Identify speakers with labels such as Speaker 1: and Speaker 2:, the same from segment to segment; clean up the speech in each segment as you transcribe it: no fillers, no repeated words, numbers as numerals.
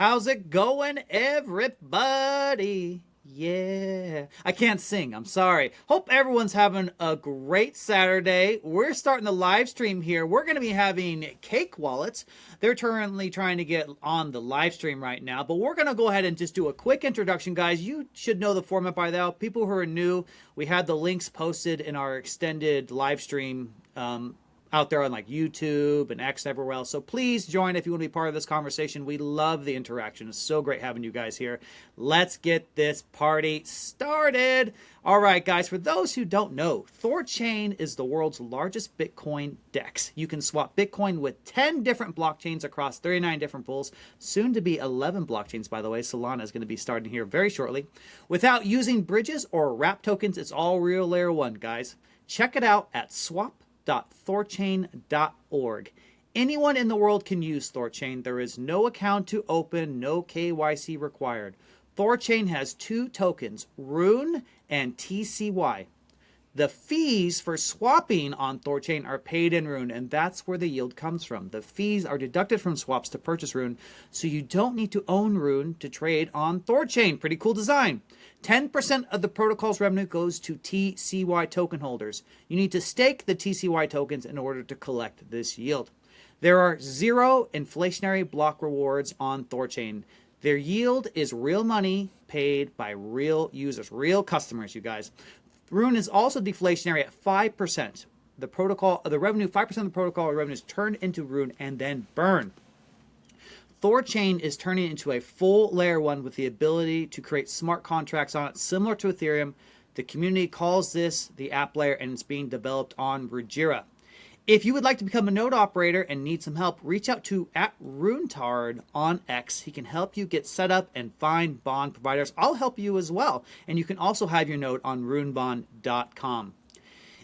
Speaker 1: How's it going, everybody? Yeah. I can't sing. I'm sorry. Hope everyone's having a great Saturday. We're starting the live stream here. We're going to be having Cake Wallets. They're currently trying to get on the live stream right now, but we're going to go ahead and just do a quick introduction, guys. You should know the format by now. People who are new, we had the links posted in our extended live stream out there on like YouTube and X and everywhere else. So please join if you want to be part of this conversation. We love the interaction. It's so great having you guys here. Let's get this party started. All right, guys, for those who don't know, THORChain is the world's largest Bitcoin DEX. You can swap Bitcoin with 10 different blockchains across 39 different pools, soon to be 11 blockchains, by the way. Solana is going to be starting here very shortly. Without using bridges or wrap tokens, it's all real layer one, guys. Check it out at swap.thorchain.org. Anyone in the world can use THORChain. There is no account to open, no KYC required. THORChain has two tokens, Rune and TCY. The fees for swapping on THORChain are paid in Rune, and that's where the yield comes from. The fees are deducted from swaps to purchase Rune, so you don't need to own Rune to trade on THORChain. Pretty cool design. 10% of the protocol's revenue goes to TCY token holders. You need to stake the TCY tokens in order to collect this yield. There are 0 inflationary block rewards on THORChain. Their yield is real money paid by real users, real customers, you guys. Rune is also deflationary at 5%. The protocol, the revenue, 5% of the protocol revenue is turned into Rune and then burned. THORChain is turning into a full layer one with the ability to create smart contracts on it, similar to Ethereum. The community calls this the app layer, and it's being developed on Rayyyk. If you would like to become a node operator and need some help, reach out to @Runetard on X. He can help you get set up and find bond providers. I'll help you as well. And you can also have your node on runebond.com.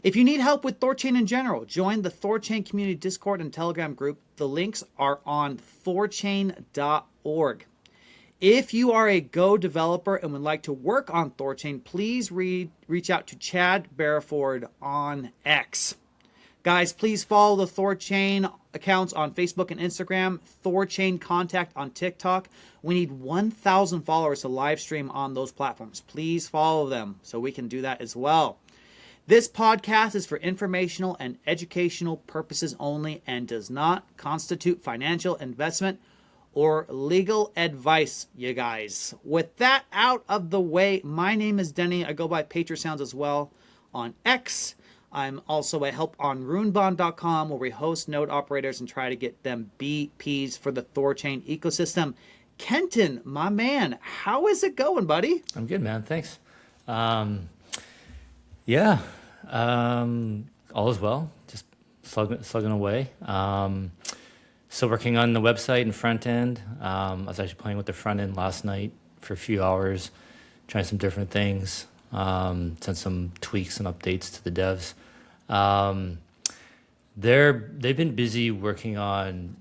Speaker 1: If you need help with THORChain in general, join the THORChain community Discord and Telegram group. The links are on thorchain.org. If you are a Go developer and would like to work on THORChain, please reach out to Chad Barraford on X. Guys, please follow the THORChain accounts on Facebook and Instagram, THORChain Contact on TikTok. We need 1,000 followers to live stream on those platforms. Please follow them so we can do that as well. This podcast is for informational and educational purposes only and does not constitute financial investment or legal advice, you guys. With that out of the way, my name is Denny. I go by PatriotSounds as well on X. I'm also a help on runebond.com where we host node operators and try to get them BPs for the THORChain ecosystem. Kenton, my man, how is it going, buddy?
Speaker 2: I'm good, man. Thanks. Yeah, all is well. Just slugging away. Still working on the website and front end. I was actually playing with the front end last night for a few hours, trying some different things. Sent some tweaks and updates to the devs. They've been busy working on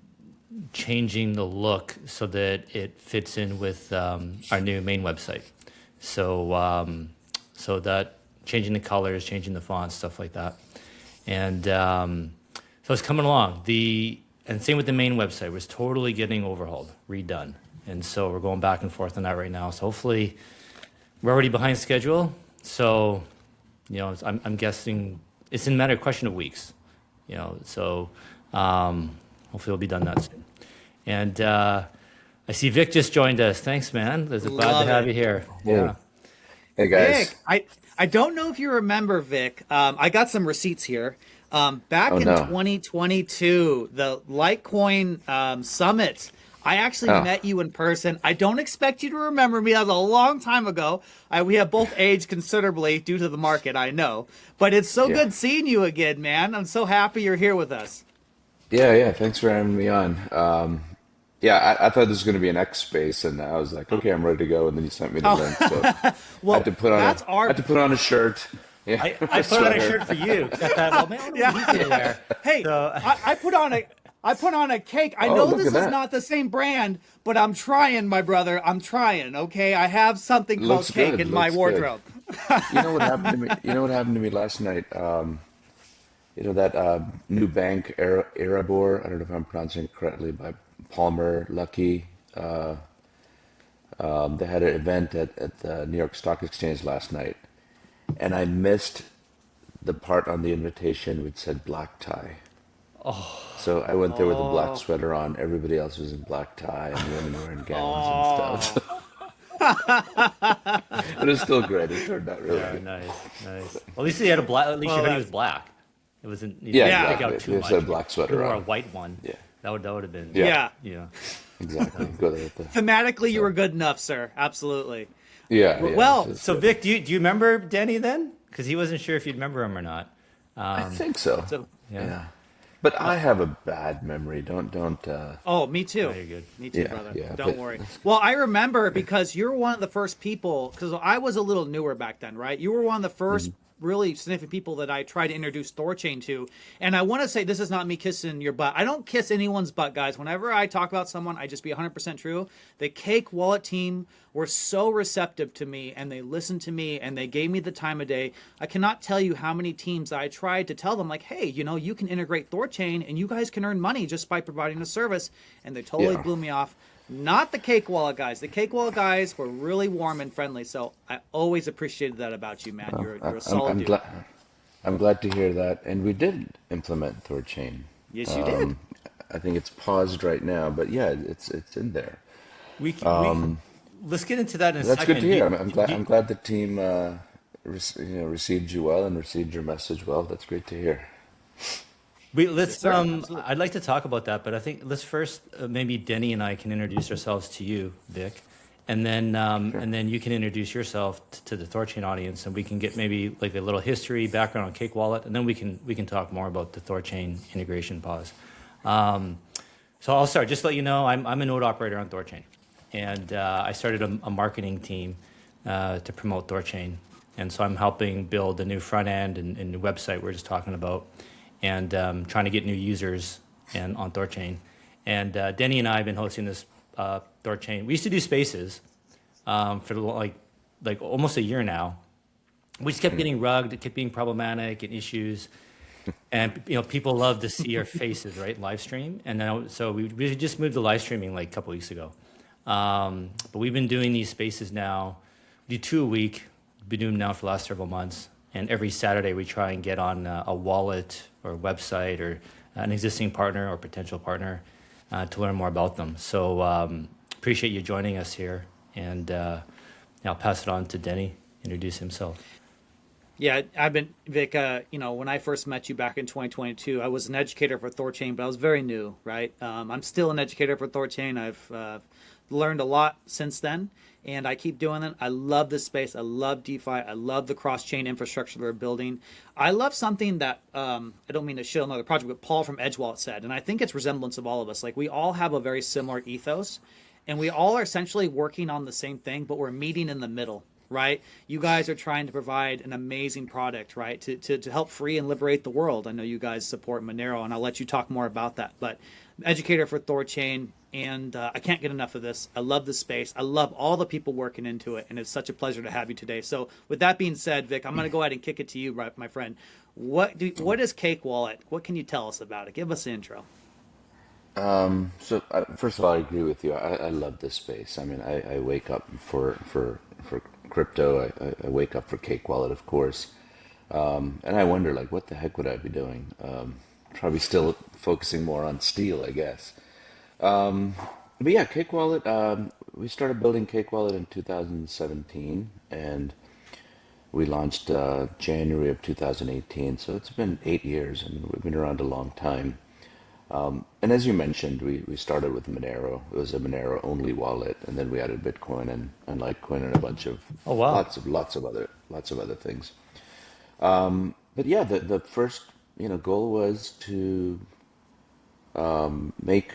Speaker 2: changing the look so that it fits in with our new main website. So that changing the colors, changing the fonts, stuff like that. And so it's coming along. And same with the main website, was totally getting overhauled, redone. And so we're going back and forth on that right now. So hopefully we're already behind schedule. So, I'm guessing it's in a matter of question of weeks, so hopefully we'll be done that soon. And I see Vic just joined us. Thanks, man. Glad to have you here.
Speaker 3: Yeah. Hey, guys.
Speaker 1: Vic, I don't know if you remember, Vic. I got some receipts here. Back in 2022, the Litecoin Summit, I actually met you in person. I don't expect you to remember me. That was a long time ago. We have both aged considerably due to the market, I know. But it's so good seeing you again, man. I'm so happy you're here with us.
Speaker 3: Yeah. Thanks for having me on. I thought this was going to be an X space, and I was like, okay, I'm ready to go. And then you sent me the link, so
Speaker 1: well,
Speaker 3: I had to put on a shirt. Yeah,
Speaker 2: I put on a shirt for you.
Speaker 1: Hey, so, I put on a cake. I know this is not the same brand, but I'm trying, my brother. I'm trying. Okay, I have something called cake in my wardrobe.
Speaker 3: You know what happened to me? You know what happened to me last night? That new bank, Erebor. I don't know if I'm pronouncing it correctly, by Palmer Luckey. They had an event at the New York Stock Exchange last night, and I missed the part on the invitation which said black tie. So I went there with a black
Speaker 1: Oh,
Speaker 3: sweater on. Everybody else was in black tie, and the women were in gowns and stuff.
Speaker 1: oh.
Speaker 3: But it's still great. It turned out really
Speaker 2: Yeah,
Speaker 3: good.
Speaker 2: nice, nice. Well, at least he had a black. At least
Speaker 1: Well,
Speaker 2: your hoodie was
Speaker 1: that's
Speaker 2: black. It wasn't. You
Speaker 3: Yeah,
Speaker 2: didn't
Speaker 1: yeah,
Speaker 2: stick
Speaker 3: exactly.
Speaker 2: out
Speaker 3: They
Speaker 2: too
Speaker 3: just had a
Speaker 2: much.
Speaker 3: black
Speaker 2: If you
Speaker 3: sweater
Speaker 2: wore a
Speaker 3: on.
Speaker 2: white one,
Speaker 3: Yeah,
Speaker 2: that would have been.
Speaker 3: yeah,
Speaker 1: yeah.
Speaker 2: Yeah.
Speaker 3: exactly. Go there with the
Speaker 1: Thematically, you
Speaker 3: so.
Speaker 1: were good enough, sir. Absolutely.
Speaker 3: Yeah, yeah. It's
Speaker 1: Well,
Speaker 3: just
Speaker 2: So Vic, do you remember Denny then? Because he wasn't sure if you'd remember him or not.
Speaker 3: I think so.
Speaker 1: so
Speaker 2: Yeah.
Speaker 3: Yeah, but I have a bad memory. Don't.
Speaker 1: oh, me
Speaker 2: No,
Speaker 1: too.
Speaker 2: you're good.
Speaker 1: Me too,
Speaker 3: Yeah,
Speaker 1: brother.
Speaker 3: yeah.
Speaker 1: Don't
Speaker 3: But
Speaker 1: worry. Well, I remember because you're one of the first people, because I was a little newer back then, right? You were one of the first really significant people that I tried to introduce THORChain to. And I want to say this is not me kissing your butt. I don't kiss anyone's butt, guys. Whenever I talk about someone, I just be 100% true. The Cake Wallet team were so receptive to me, and they listened to me, and they gave me the time of day. I cannot tell you how many teams I tried to tell them, like, hey, you can integrate THORChain, and you guys can earn money just by providing a service. And they totally
Speaker 3: yeah,
Speaker 1: blew me off. Not the Cake Wallet guys. The Cake Wallet guys were really warm and friendly, so I always appreciated that about you, man. You're a solid
Speaker 3: I'm
Speaker 1: dude.
Speaker 3: glad. I'm glad to hear that. And we did implement THORChain.
Speaker 1: Yes, you did.
Speaker 3: I think it's paused right now, but yeah, it's in there.
Speaker 2: We let's get into that in a
Speaker 3: That's good to
Speaker 2: second.
Speaker 3: hear. I'm glad the team received you well and received your message well. That's great to hear.
Speaker 1: Yes, sir. Absolutely.
Speaker 2: I'd like to talk about that, but I think let's first maybe Denny and I can introduce ourselves to you, Vic, and then you can introduce yourself to the THORChain audience, and we can get maybe like a little history background on Cake Wallet, and then we can talk more about the THORChain integration pause. Um, so I'll start. Just to let you know, I'm a node operator on THORChain, and I started a marketing team to promote THORChain, and so I'm helping build a new front end and new website we're just talking about, and trying to get new users and on THORChain. And Denny and I have been hosting this THORChain. We used to do spaces for like almost a year now. We just kept getting rugged. It kept being problematic and issues. And people love to see our faces, right? Live stream. And then so we just moved to live streaming like a couple weeks ago. But we've been doing these spaces now. We do 2 a week. We've been doing them now for the last several months. And every Saturday we try and get on a wallet or a website or an existing partner or potential partner to learn more about them. So appreciate you joining us here. And I'll pass it on to Denny, introduce himself.
Speaker 1: Yeah, I've been Vic. When I first met you back in 2022, I was an educator for THORChain, but I was very new, right? I'm still an educator for THORChain. I've learned a lot since then, and I keep doing it. I love this space. I love DeFi. I love the cross-chain infrastructure they're building. I love something that I don't mean to shit on another project, but Paul from EdgeWallet said, and I think it's resemblance of all of us. Like we all have a very similar ethos, and we all are essentially working on the same thing, but we're meeting in the middle. Right, you guys are trying to provide an amazing product, right, to help free and liberate the world. I know you guys support Monero, and I'll let you talk more about that. But educator for THORChain, and I can't get enough of this. I love the space. I love all the people working into it, and it's such a pleasure to have you today. So, with that being said, Vic, I'm going to go ahead and kick it to you, right, my friend. What is Cake Wallet? What can you tell us about it? Give us an intro.
Speaker 3: So first of all, I agree with you. I love this space. I mean, I wake up for crypto. I wake up for Cake Wallet, of course, and I wonder like, what the heck would I be doing? Probably still focusing more on steel, I guess. But yeah, Cake Wallet. We started building Cake Wallet in 2017, and we launched January of 2018. So it's been 8 years, and we've been around a long time. And as you mentioned, we started with Monero. It was a Monero only wallet, and then we added Bitcoin and Litecoin and a bunch of
Speaker 2: Oh, wow.
Speaker 3: lots of other things. But yeah, the first goal was to make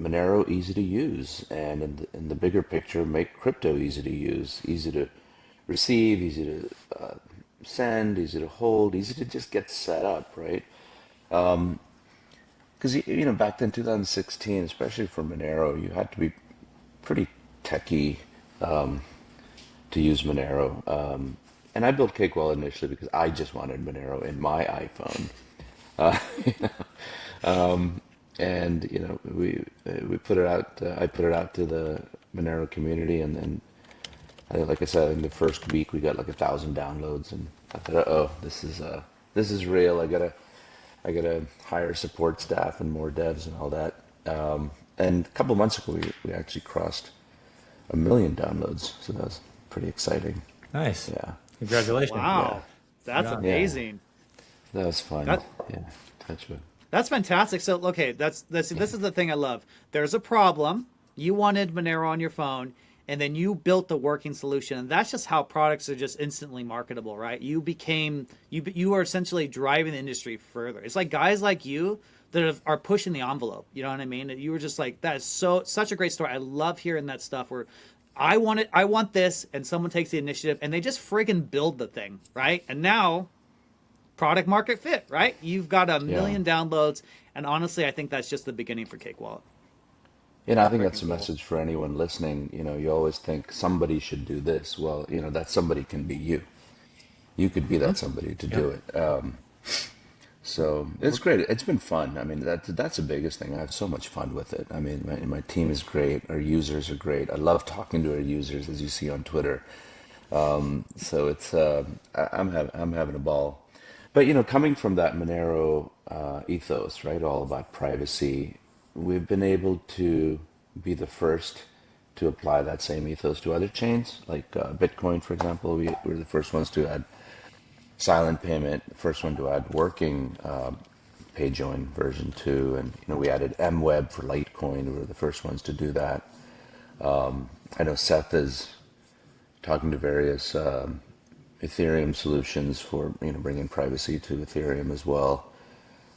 Speaker 3: Monero easy to use, and in the bigger picture, make crypto easy to use, easy to receive, easy to send, easy to hold, easy to just get set up, right? Because back then, 2016, especially for Monero, you had to be pretty techy to use Monero. And I built Cake Wallet initially because I just wanted Monero in my iPhone. Uh, and we put it out. I put it out to Monero community, and I think, like I said, in the first week we got like 1,000 downloads, and I thought, oh, this is real. I gotta hire support staff and more devs and all that. And a couple of months ago, we actually crossed 1 million downloads, so that was pretty exciting.
Speaker 2: Nice.
Speaker 3: Yeah,
Speaker 2: Congratulations.
Speaker 3: yeah,
Speaker 1: Wow. That's
Speaker 2: Yeah.
Speaker 3: yeah.
Speaker 1: amazing.
Speaker 3: That was fun.
Speaker 1: That
Speaker 3: Yeah, touch wood.
Speaker 1: That's fantastic. So, okay, this is the thing I love. There's a problem. You wanted Monero on your phone, and then you built the working solution, and that's just how products are just instantly marketable, right? You are essentially driving the industry further. It's like guys like you that are pushing the envelope. You know what I mean? You were just like, that is such a great story. I love hearing that stuff where I want it, I want this, and someone takes the initiative, and they just friggin' build the thing, right? And now product market fit, right? You've got a
Speaker 3: Yeah.
Speaker 1: million downloads, and honestly, I think that's just the beginning for Cake Wallet.
Speaker 3: I think that's
Speaker 1: Freaking
Speaker 3: a
Speaker 1: cool.
Speaker 3: message for anyone listening. You always think somebody should do this. Well, that somebody can be you. You could be that somebody to
Speaker 2: Yep.
Speaker 3: do it. So it's great. It's been fun. I mean, that's the biggest thing. I have so much fun with it. I mean, my team is great. Our users are great. I love talking to our users, as you see on Twitter. So it's I'm having a ball. But coming from that Monero ethos, right, all about privacy, we've been able to be the first to apply that same ethos to other chains, like Bitcoin, for example. We were the first ones to add silent payment, the first one to add working pay join version 2, and we added MWeb for Litecoin. We were the first ones to do that. I know Seth is talking to various Ethereum solutions for bringing privacy to Ethereum as well.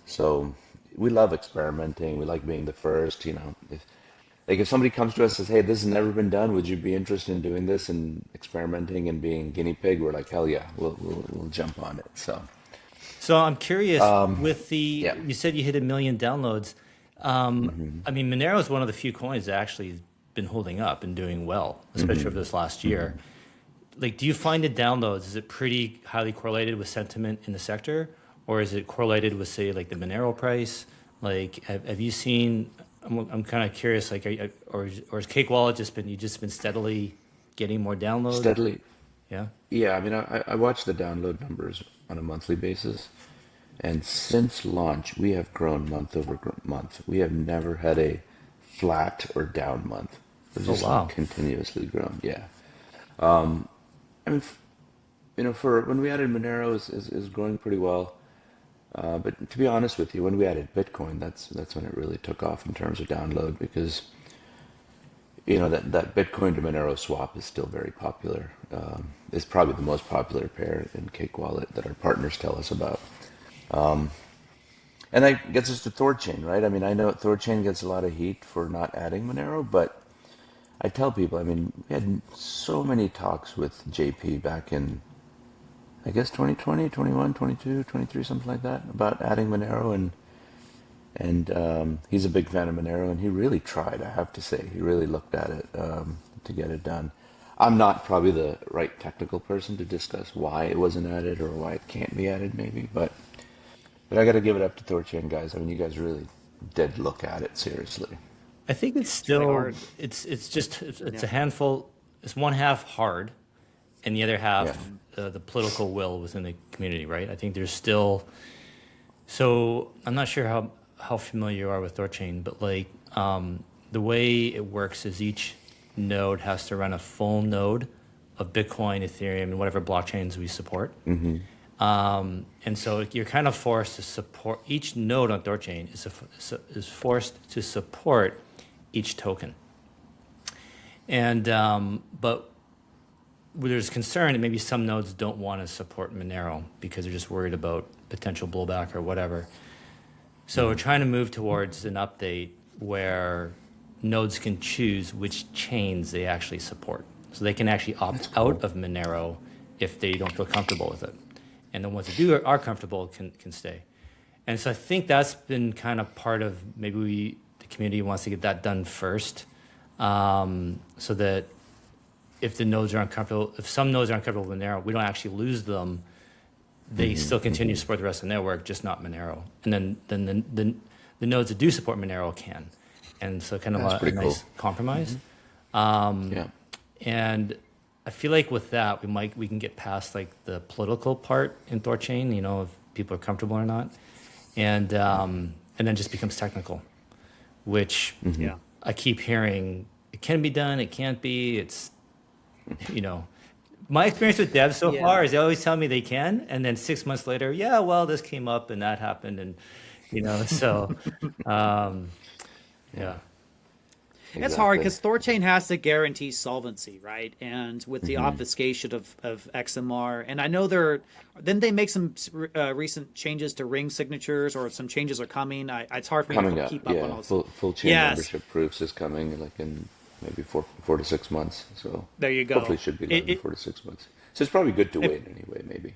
Speaker 3: So we love experimenting. We like being the first. If somebody comes to us and says, "Hey, this has never been done. Would you be interested in doing this and experimenting and being guinea pig?" We're like, "Hell yeah, we'll jump on it." So
Speaker 2: So I'm curious with
Speaker 3: yeah.
Speaker 2: you said you hit 1 million downloads. I mean, Monero is one of the few coins that actually has been holding up and doing well, especially over this last year. Like, do you find the downloads, is it pretty highly correlated with sentiment in the sector, or is it correlated with, say, like the Monero price? Like, have you seen? I'm kind of curious, like, or has Cake Wallet just been steadily getting more downloads?
Speaker 3: Steadily.
Speaker 2: Yeah.
Speaker 3: Yeah, I mean, I watch the download numbers on a monthly basis, and since launch, we have grown month over month. We have never had a flat or down month. We've
Speaker 2: Oh
Speaker 3: just
Speaker 2: wow.
Speaker 3: continuously grown. Yeah. I mean, for when we added Monero is growing pretty well. But to be honest with you, when we added Bitcoin, that's when it really took off in terms of download, because that Bitcoin to Monero swap is still very popular. It's probably the most popular pair in Cake Wallet that our partners tell us about. And that gets us to THORChain, right? I mean, I know THORChain gets a lot of heat for not adding Monero, but I tell people, I mean, we had so many talks with JP back in, I guess, 2020, 21, 22, 23, something like that, about adding Monero, and he's a big fan of Monero, and he really tried, I have to say. He really looked at it to get it done. I'm not probably the right technical person to discuss why it wasn't added or why it can't be added, maybe, but I got to give it up to THORChain guys. I mean, you guys really did look at it seriously.
Speaker 2: I think it's
Speaker 1: It's really
Speaker 2: still
Speaker 1: hard.
Speaker 2: it's
Speaker 1: Yeah.
Speaker 2: a handful. It's one half hard, and the other half
Speaker 3: Yeah.
Speaker 2: the political will within the community, right? I think there's still. So I'm not sure how familiar you are with THORChain, but like the way it works is each node has to run a full node of Bitcoin, Ethereum, and whatever blockchains we support. And so you're kind of forced to support each node on THORChain is forced to support each token. And but where there's concern that maybe some nodes don't want to support Monero because they're just worried about potential blowback or whatever. So we're trying to move towards an update where nodes can choose which chains they actually support. So they can actually opt out of Monero if they don't feel comfortable with it. And the ones that are comfortable can stay. And so I think that's been kind of part of maybe the community wants to get that done first, so that if the nodes are uncomfortable, if some nodes are uncomfortable with Monero, we don't actually lose them. They still continue to support the rest of the network, just not Monero. And then the nodes that do support Monero can. And so kind of
Speaker 3: That's
Speaker 2: a
Speaker 3: pretty
Speaker 2: nice
Speaker 3: cool.
Speaker 2: compromise.
Speaker 3: Yeah.
Speaker 2: And I feel like with that, we can get past like the political part in THORChain, you know, if people are comfortable or not, and then just becomes technical, which
Speaker 1: Yeah.
Speaker 2: I keep hearing it can be done, it can't be. It's, you know, my experience with devs so
Speaker 1: Yeah.
Speaker 2: far is they always tell me they can, and then 6 months later, yeah, well, this came up and that happened, and you know, so um,
Speaker 3: Yeah.
Speaker 2: yeah,
Speaker 1: It's hard
Speaker 3: Exactly.
Speaker 1: because THORChain has to guarantee solvency, right? And with the obfuscation of XMR, and I know then they make some recent changes to ring signatures, or some changes are coming. It's hard for me to
Speaker 3: Coming up,
Speaker 1: keep up on
Speaker 3: yeah.
Speaker 1: all this.
Speaker 3: Full chain
Speaker 1: Yes,
Speaker 3: membership proofs is coming like in maybe 4 to 6 months. So
Speaker 1: there you
Speaker 3: hopefully
Speaker 1: go.
Speaker 3: it should be live
Speaker 1: It,
Speaker 3: in
Speaker 1: it
Speaker 3: 4 to 6 months. So it's probably good to
Speaker 1: if,
Speaker 3: wait anyway, maybe.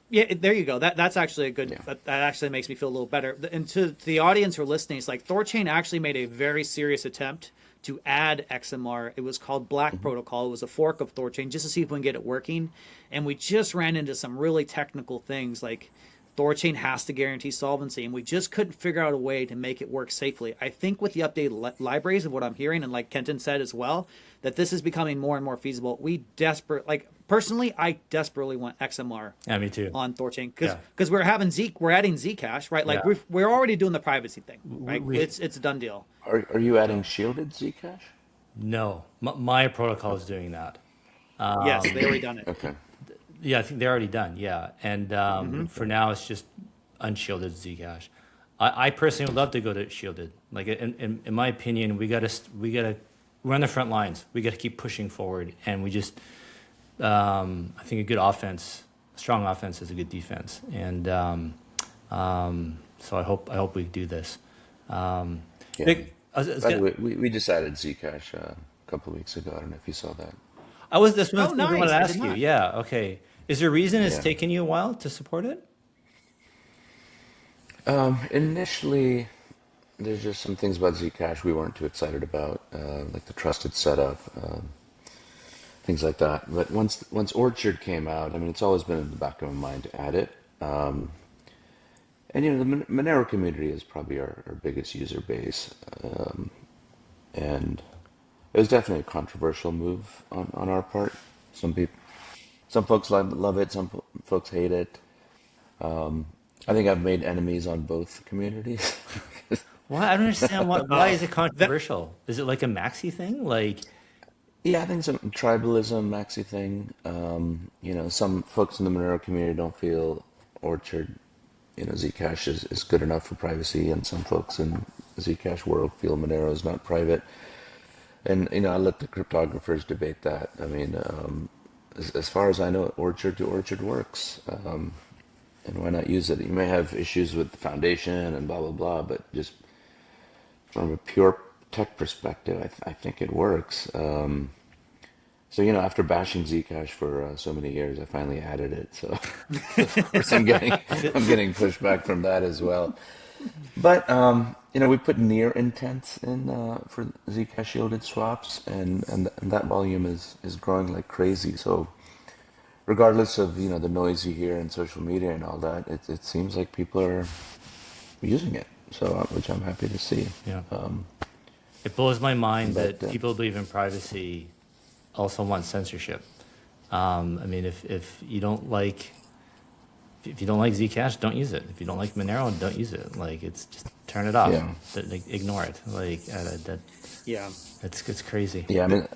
Speaker 1: Yeah, there you go. That's actually a good.
Speaker 3: Yeah.
Speaker 1: That actually makes me feel a little better. And to the audience who are listening, it's like THORChain actually made a very serious attempt to add XMR. It was called Black Protocol. It was a fork of THORChain just to see if we can get it working. And we just ran into some really technical things like THORChain has to guarantee solvency, and we just couldn't figure out a way to make it work safely. I think with the updated libraries of what I'm hearing, and like Kenton said as well, that this is becoming more and more feasible. Personally, I desperately want XMR
Speaker 2: yeah, me too.
Speaker 1: on THORChain
Speaker 2: Yeah,
Speaker 1: because we're adding Zcash, right? Like
Speaker 2: yeah.
Speaker 1: we're already doing the privacy thing, right?
Speaker 2: We
Speaker 1: It's a done deal.
Speaker 3: Are you adding shielded Zcash?
Speaker 2: no, my protocol is doing that.
Speaker 1: Yes, they already done it.
Speaker 3: Okay.
Speaker 2: Yeah, I think they're already done. Yeah, and for now it's just unshielded Zcash. I personally would love to go to shielded. Like in my opinion, we're on the front lines. We got to keep pushing forward, and we just I think a good offense, strong offense is a good defense, and so I hope we do this.
Speaker 3: Yeah.
Speaker 2: Vic,
Speaker 3: By the way, we decided Zcash a couple of weeks ago. I don't know if you saw that.
Speaker 2: this was
Speaker 1: Oh,
Speaker 2: the thing I wanted
Speaker 1: nice!
Speaker 2: to
Speaker 1: I did
Speaker 2: ask you.
Speaker 1: not.
Speaker 2: Yeah, okay. Is there a reason it's
Speaker 3: Yeah.
Speaker 2: taken you a while to support it?
Speaker 3: Initially, there's just some things about Zcash we weren't too excited about, like the trusted setup, things like that. But once Orchard came out, I mean, it's always been in the back of my mind to add it. And you know, the Monero community is probably our biggest user base, and it was definitely a controversial move on our part. Some folks love it, folks hate it. I think I've made enemies on both communities.
Speaker 2: Why? I don't understand why is it
Speaker 1: That
Speaker 2: controversial? Is it like a maxi thing? Like,
Speaker 3: Yeah, I think some tribalism, maxi thing. You know, some folks in the Monero community don't feel Orchard, you know, Zcash is good enough for privacy, and some folks in the Zcash world feel Monero is not private. And you know, I let the cryptographers debate that. I mean, as far as I know, Orchard to Orchard works, and why not use it? You may have issues with the foundation and blah blah blah, but just from a pure tech perspective, I think it works. So you know, after bashing Zcash for so many years, I finally added it. So of course I'm getting pushback from that as well. But you know, we put near intents in for Zcash shielded swaps, and that volume is growing like crazy. So regardless of you know the noise you hear in social media and all that, it seems like people are using it. So which I'm happy to see.
Speaker 2: yeah.
Speaker 3: Um,
Speaker 2: It blows my mind
Speaker 3: but
Speaker 2: that people who believe in privacy also want censorship. I mean, if you don't like Zcash, don't use it. If you don't like Monero, don't use it. Like, it's just turn it off.
Speaker 3: yeah,
Speaker 2: Like, ignore it. Like,
Speaker 1: yeah.
Speaker 2: it's crazy.
Speaker 3: yeah. I mean,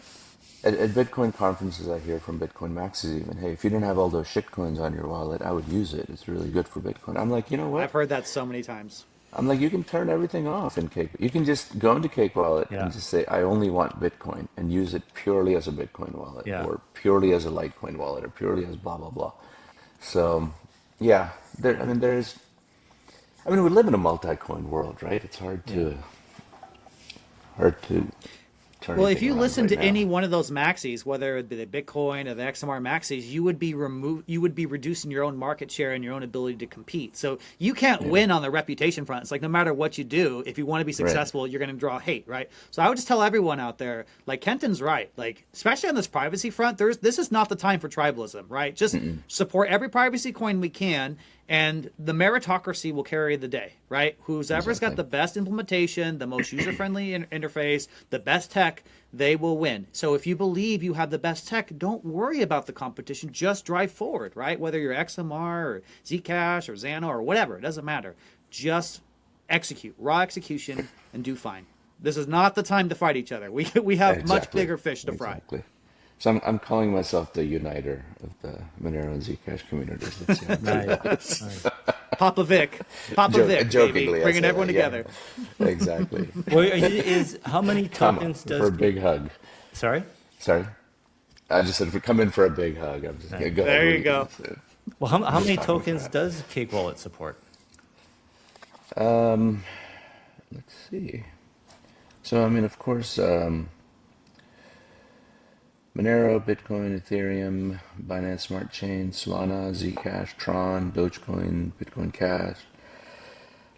Speaker 3: at Bitcoin conferences, I hear from Bitcoin maxis even, hey, if you didn't have all those shit coins on your wallet, I would use it. It's really good for Bitcoin. I'm like, you know what?
Speaker 1: I've heard that so many times.
Speaker 3: I'm like, you can turn everything off in Cake. You can just go into Cake Wallet and
Speaker 2: Yeah,
Speaker 3: just say, I only want Bitcoin, and use it purely as a Bitcoin wallet,
Speaker 2: yeah.
Speaker 3: or purely as a Litecoin wallet, or purely as blah blah blah. So, yeah, I mean, we live in a multi-coin world, right? It's
Speaker 2: Yeah.
Speaker 3: hard to turn
Speaker 1: Well, if
Speaker 3: anything
Speaker 1: you
Speaker 3: around
Speaker 1: listen
Speaker 3: right
Speaker 1: to
Speaker 3: now.
Speaker 1: any one of those maxis, whether it be the Bitcoin or the XMR maxis, you would be reducing your own market share and your own ability to compete. So you can't
Speaker 3: Yeah,
Speaker 1: win on the reputation front. It's like no matter what you do, if you want to be
Speaker 3: right.
Speaker 1: successful, you're going to draw hate, right? So I would just tell everyone out there, like Kenton's right, like especially on this privacy front, this is not the time for tribalism, right? Just support every privacy coin we can, and the meritocracy will carry the day, right? Whoever's got
Speaker 3: Exactly.
Speaker 1: the best implementation, the most user-friendly interface, the best tech, they will win. So if you believe you have the best tech, don't worry about the competition. Just drive forward, right? Whether you're XMR or Zcash or Xano or whatever, it doesn't matter. Just execute, raw execution, and do fine. This is not the time to fight each other. We have much bigger fish to fry.
Speaker 3: Exactly. So I'm calling myself the uniter of the Monero and Zcash communities. Let's see how
Speaker 2: Nice.
Speaker 1: Papa Vic, baby,
Speaker 3: jokingly,
Speaker 1: bringing everyone together.
Speaker 3: Exactly.
Speaker 2: Well, how many tokens
Speaker 3: for
Speaker 2: does?
Speaker 3: a big hug.
Speaker 2: Sorry.
Speaker 3: Sorry. I just said if we come in for a big hug. I'm just go
Speaker 1: There
Speaker 3: ahead,
Speaker 1: you go.
Speaker 2: Well, how many tokens does Cake Wallet support?
Speaker 3: Let's see. So I mean, of course, Monero, Bitcoin, Ethereum, Binance Smart Chain, Solana, Zcash, Tron, Dogecoin, Bitcoin Cash,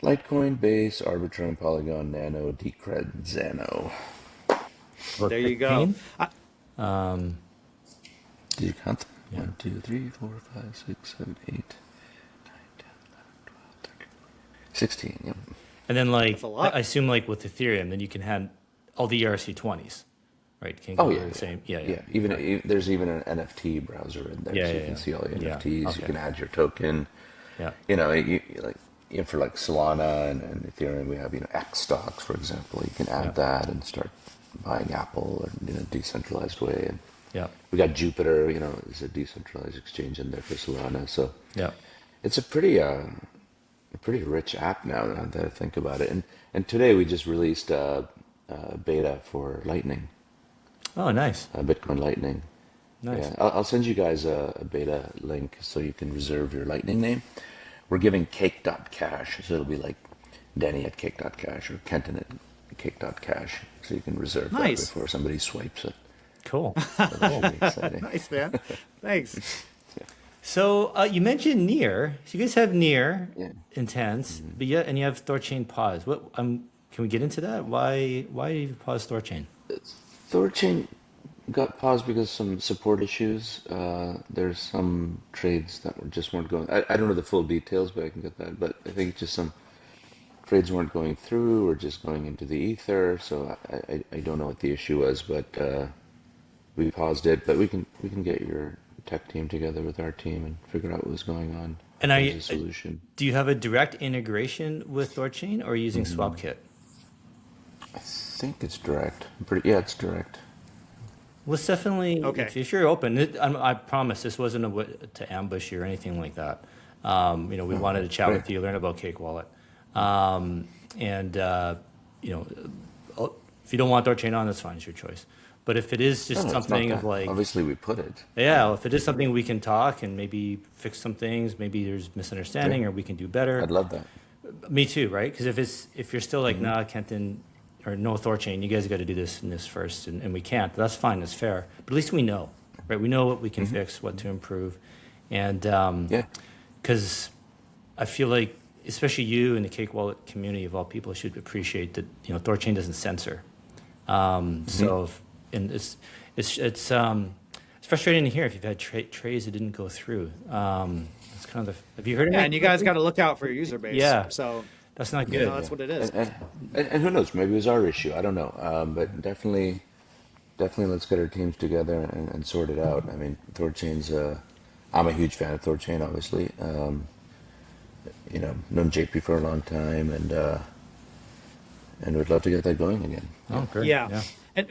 Speaker 3: Litecoin, Base, Arbitrum, Polygon, Nano, Decred, Xano.
Speaker 1: There you go.
Speaker 3: Did you count them?
Speaker 2: Yeah.
Speaker 3: 1, 2, 3, 4, 5, 6, 7, 8, 9, 10, 11, 12, 13, 16. Yep.
Speaker 2: And then, like,
Speaker 1: That's a lot.
Speaker 2: I assume, like with Ethereum, then you can have all the ERC20s, right? Can
Speaker 3: Oh
Speaker 2: go
Speaker 3: yeah,
Speaker 2: the same.
Speaker 3: yeah.
Speaker 2: Yeah.
Speaker 3: Even there's even an NFT browser in there,
Speaker 2: Yeah,
Speaker 3: so you
Speaker 2: yeah,
Speaker 3: can
Speaker 2: yeah.
Speaker 3: see all the
Speaker 2: Yeah,
Speaker 3: NFTs.
Speaker 2: okay.
Speaker 3: You can add your token.
Speaker 2: Yeah.
Speaker 3: You know, for like Solana and Ethereum, we have X stocks, for example. You can add that and start buying Apple in a decentralized way. And
Speaker 2: Yeah.
Speaker 3: we got Jupiter. There's a decentralized exchange in there for Solana. So
Speaker 2: Yeah.
Speaker 3: it's a pretty rich app now that I think about it. And today we just released a beta for Lightning.
Speaker 2: Oh, nice.
Speaker 3: Bitcoin Lightning.
Speaker 2: Nice.
Speaker 3: Yeah, I'll send you guys a beta link so you can reserve your Lightning name. We're giving cake.cash, so it'll be like Denny at cake.cash or Kenton at cake.cash, so you can reserve
Speaker 1: Nice.
Speaker 3: that before somebody swipes it.
Speaker 2: Cool.
Speaker 3: So that should be exciting.
Speaker 1: Nice, man. Thanks.
Speaker 2: So you mentioned Near. So you guys have Near
Speaker 3: Yeah.
Speaker 2: Intense, but and you have THORChain Pause. What? Can we get into that? Why did you pause THORChain?
Speaker 3: THORChain got paused because of some support issues. There's some trades that weren't going. I don't know the full details, but I can get that. But I think just some trades weren't going through or just going into the ether. So I don't know what the issue was, but we paused it. But we can get your tech team together with our team and figure out what was going on.
Speaker 2: And
Speaker 3: There's a solution.
Speaker 2: do you have a direct integration with THORChain, or are you using SwapKit?
Speaker 3: I think it's direct. It's direct.
Speaker 2: Well, it's definitely
Speaker 1: Okay.
Speaker 2: if you're open. I promise this wasn't to ambush you or anything like that. We wanted to chat with you, learn about Cake Wallet, if you don't want THORChain on, that's fine. It's your choice. But if it is just
Speaker 3: No, it's not
Speaker 2: something of
Speaker 3: that.
Speaker 2: like,
Speaker 3: Obviously we put it.
Speaker 2: yeah, if it is something we can talk and maybe fix some things, maybe there's misunderstanding or we can do better.
Speaker 3: I'd love that.
Speaker 2: Me too, right? Because if you're still like, nah, Kenton or no THORChain, you guys got to do this and this first, and we can't. That's fine. That's fair. But at least we know, right? We know what we can fix, what to improve, and because I feel like, especially you in the Cake Wallet community of all people, should appreciate that THORChain doesn't censor. So, and it's frustrating to hear if you've had trades that didn't go through. It's kind of have you heard of it?
Speaker 1: And you guys got to look out for your user base.
Speaker 2: Yeah.
Speaker 1: So
Speaker 2: That's not good.
Speaker 1: that's what it is.
Speaker 3: And who knows? Maybe it was our issue. I don't know. But definitely, let's get our teams together and sort it out. I mean, THORChain's. I'm a huge fan of THORChain, obviously. Known JP for a long time, and we'd love to get that going again.
Speaker 2: Oh, great.
Speaker 1: Yeah. And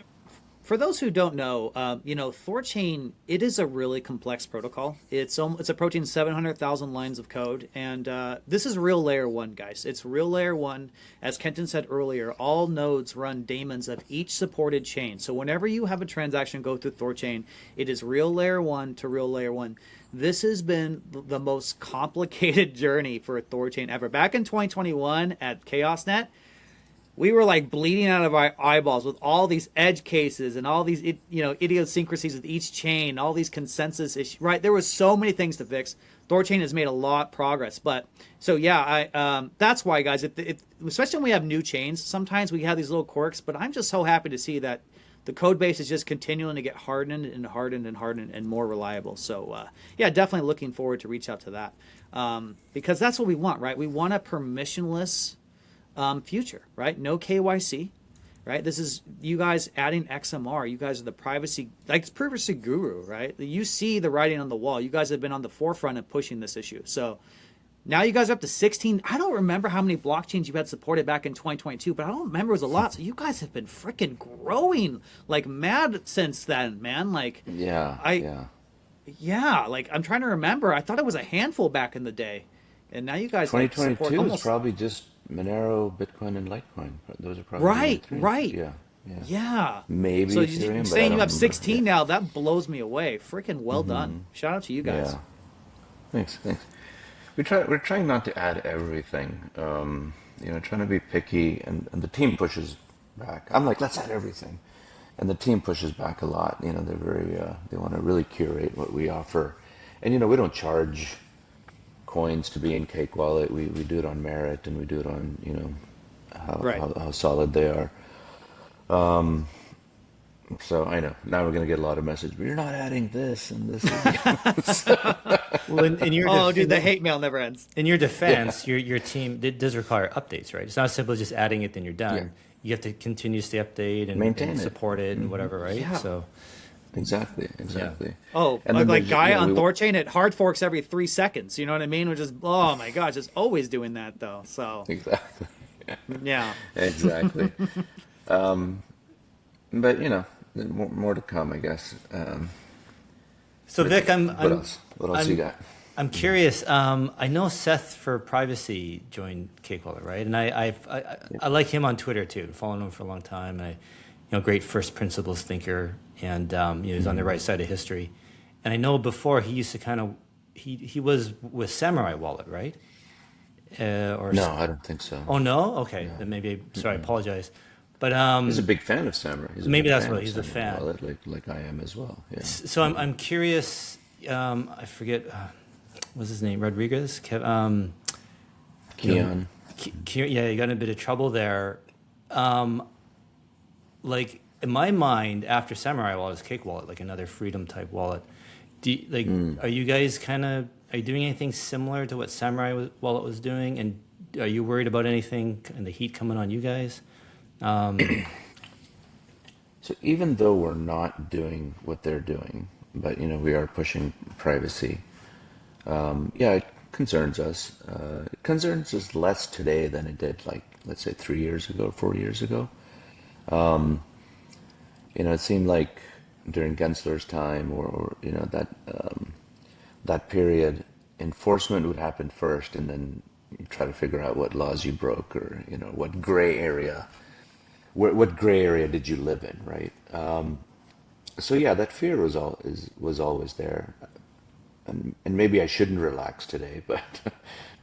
Speaker 1: for those who don't know, THORChain, it is a really complex protocol. It's approaching 700,000 lines of code, and this is real layer one, guys. It's real layer one. As Kenton said earlier, all nodes run daemons of each supported chain. So whenever you have a transaction go through THORChain, it is real layer one to real layer one. This has been the most complicated journey for THORChain ever. Back in 2021 at ChaosNet, we were like bleeding out of our eyeballs with all these edge cases and all these idiosyncrasies with each chain, all these consensus issues. Right, there was so many things to fix. THORChain has made a lot of progress, but so yeah, that's why, guys. Especially when we have new chains, sometimes we have these little quirks. But I'm just so happy to see that the code base is just continuing to get hardened and hardened and hardened and more reliable. So yeah, definitely looking forward to reach out to that because that's what we want, right? We want a permissionless future, right? No KYC, right? This is you guys adding XMR. You guys are the privacy guru, right? You see the writing on the wall. You guys have been on the forefront of pushing this issue. So now you guys are up to 16. I don't remember how many blockchains you had supported back in 2022, but I don't remember it was a lot. So you guys have been freaking growing like mad since then, man. Like,
Speaker 3: Yeah.
Speaker 1: like I'm trying to remember. I thought it was a handful back in the day, and now you guys like support
Speaker 3: 2022 is
Speaker 1: almost
Speaker 3: probably just Monero, Bitcoin, and Litecoin. Those are probably the only three.
Speaker 1: right.
Speaker 3: Yeah.
Speaker 1: Yeah.
Speaker 3: Maybe
Speaker 1: So
Speaker 3: Ethereum, but I
Speaker 1: saying you
Speaker 3: don't
Speaker 1: have
Speaker 3: remember.
Speaker 1: 16 now, that blows me away. Freaking well done. Shout out to you guys.
Speaker 3: Yeah. Thanks. We're trying not to add everything. Trying to be picky, and the team pushes back. I'm like, let's add everything, and the team pushes back a lot. They're very they want to really curate what we offer, and we don't charge coins to be in Cake Wallet. We do it on merit, and we do it on how solid they are. So I know now we're gonna get a lot of messages. But you're not adding this and this.
Speaker 2: Well, in your
Speaker 1: Oh, dude, the hate mail never ends.
Speaker 2: in your defense, your team does require updates, right? It's not simple as just adding it, then you're done.
Speaker 3: Yeah.
Speaker 2: You have to continuously update and
Speaker 3: Maintain
Speaker 2: and
Speaker 3: it.
Speaker 2: support it and whatever, right?
Speaker 1: Yeah.
Speaker 2: So
Speaker 3: Exactly.
Speaker 1: Oh,
Speaker 3: And then
Speaker 1: like
Speaker 3: there's,
Speaker 1: guy on
Speaker 3: we-
Speaker 1: THORChain, it hard forks every 3 seconds. You know what I mean? Which is, oh my gosh, it's always doing that though. So
Speaker 3: Exactly.
Speaker 1: yeah.
Speaker 3: Exactly. But more to come, I guess.
Speaker 2: So Vic,
Speaker 3: What else? What else you got?
Speaker 2: I'm curious. I know Seth for Privacy joined Cake Wallet, right? And I like him on Twitter too. Following him for a long time. And great first principles thinker, and he's on the right side of history. And I know before he used to he was with Samurai Wallet, right?
Speaker 3: No, I don't think so.
Speaker 2: Oh no. Okay, then maybe. Sorry, I apologize. But
Speaker 3: He's a big fan of Samurai.
Speaker 2: Maybe that's what he's a fan.
Speaker 3: Wallet, like I am as well. Yeah.
Speaker 2: So I'm curious. I forget. What's his name? Rodriguez.
Speaker 3: Keon.
Speaker 2: Yeah, he got in a bit of trouble there. Like in my mind, after Samurai Wallet is Cake Wallet, like another freedom type wallet. Are you guys are you doing anything similar to what Samurai Wallet was doing? And are you worried about anything and the heat coming on you guys?
Speaker 3: So even though we're not doing what they're doing, but we are pushing privacy. It concerns us. It concerns us less today than it did, like let's say 3 years ago, 4 years ago. It seemed like during Gensler's time, or that period, enforcement would happen first, and then you try to figure out what laws you broke, or what gray area. What gray area did you live in, right? So yeah, that fear was always there, and maybe I shouldn't relax today,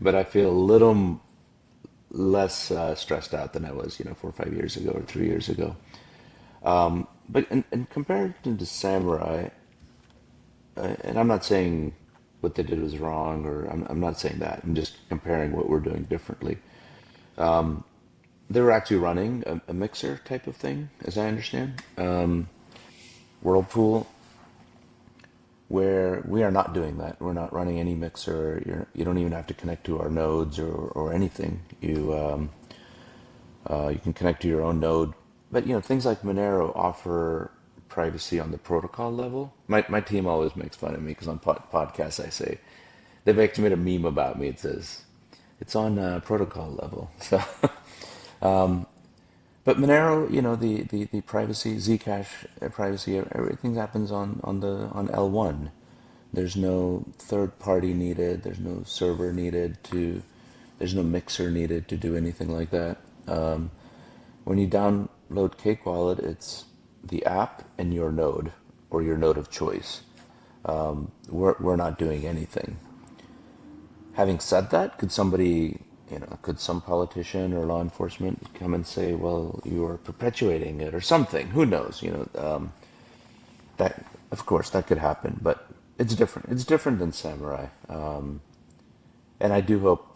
Speaker 3: but I feel a little less stressed out than I was, 4 or 5 years ago or 3 years ago. But in comparison to Samurai, and I'm not saying what they did was wrong, or I'm not saying that. I'm just comparing what we're doing differently. They were actually running a mixer type of thing, as I understand, Whirlpool, where we are not doing that. We're not running any mixer. You don't even have to connect to our nodes or anything. You can connect to your own node. But things like Monero offer privacy on the protocol level. My team always makes fun of me because on podcasts I say, they've actually made a meme about me. It says it's on protocol level. So. But Monero, the privacy, Zcash privacy, everything happens on L1. There's no third party needed. There's no server needed there's no mixer needed to do anything like that. When you download Cake Wallet, it's the app and your node, or your node of choice. We're not doing anything. Having said that, could some politician or law enforcement come and say, well, you are perpetuating it or something? Who knows? That, of course, that could happen, but it's different. It's different than Samurai. And I do hope,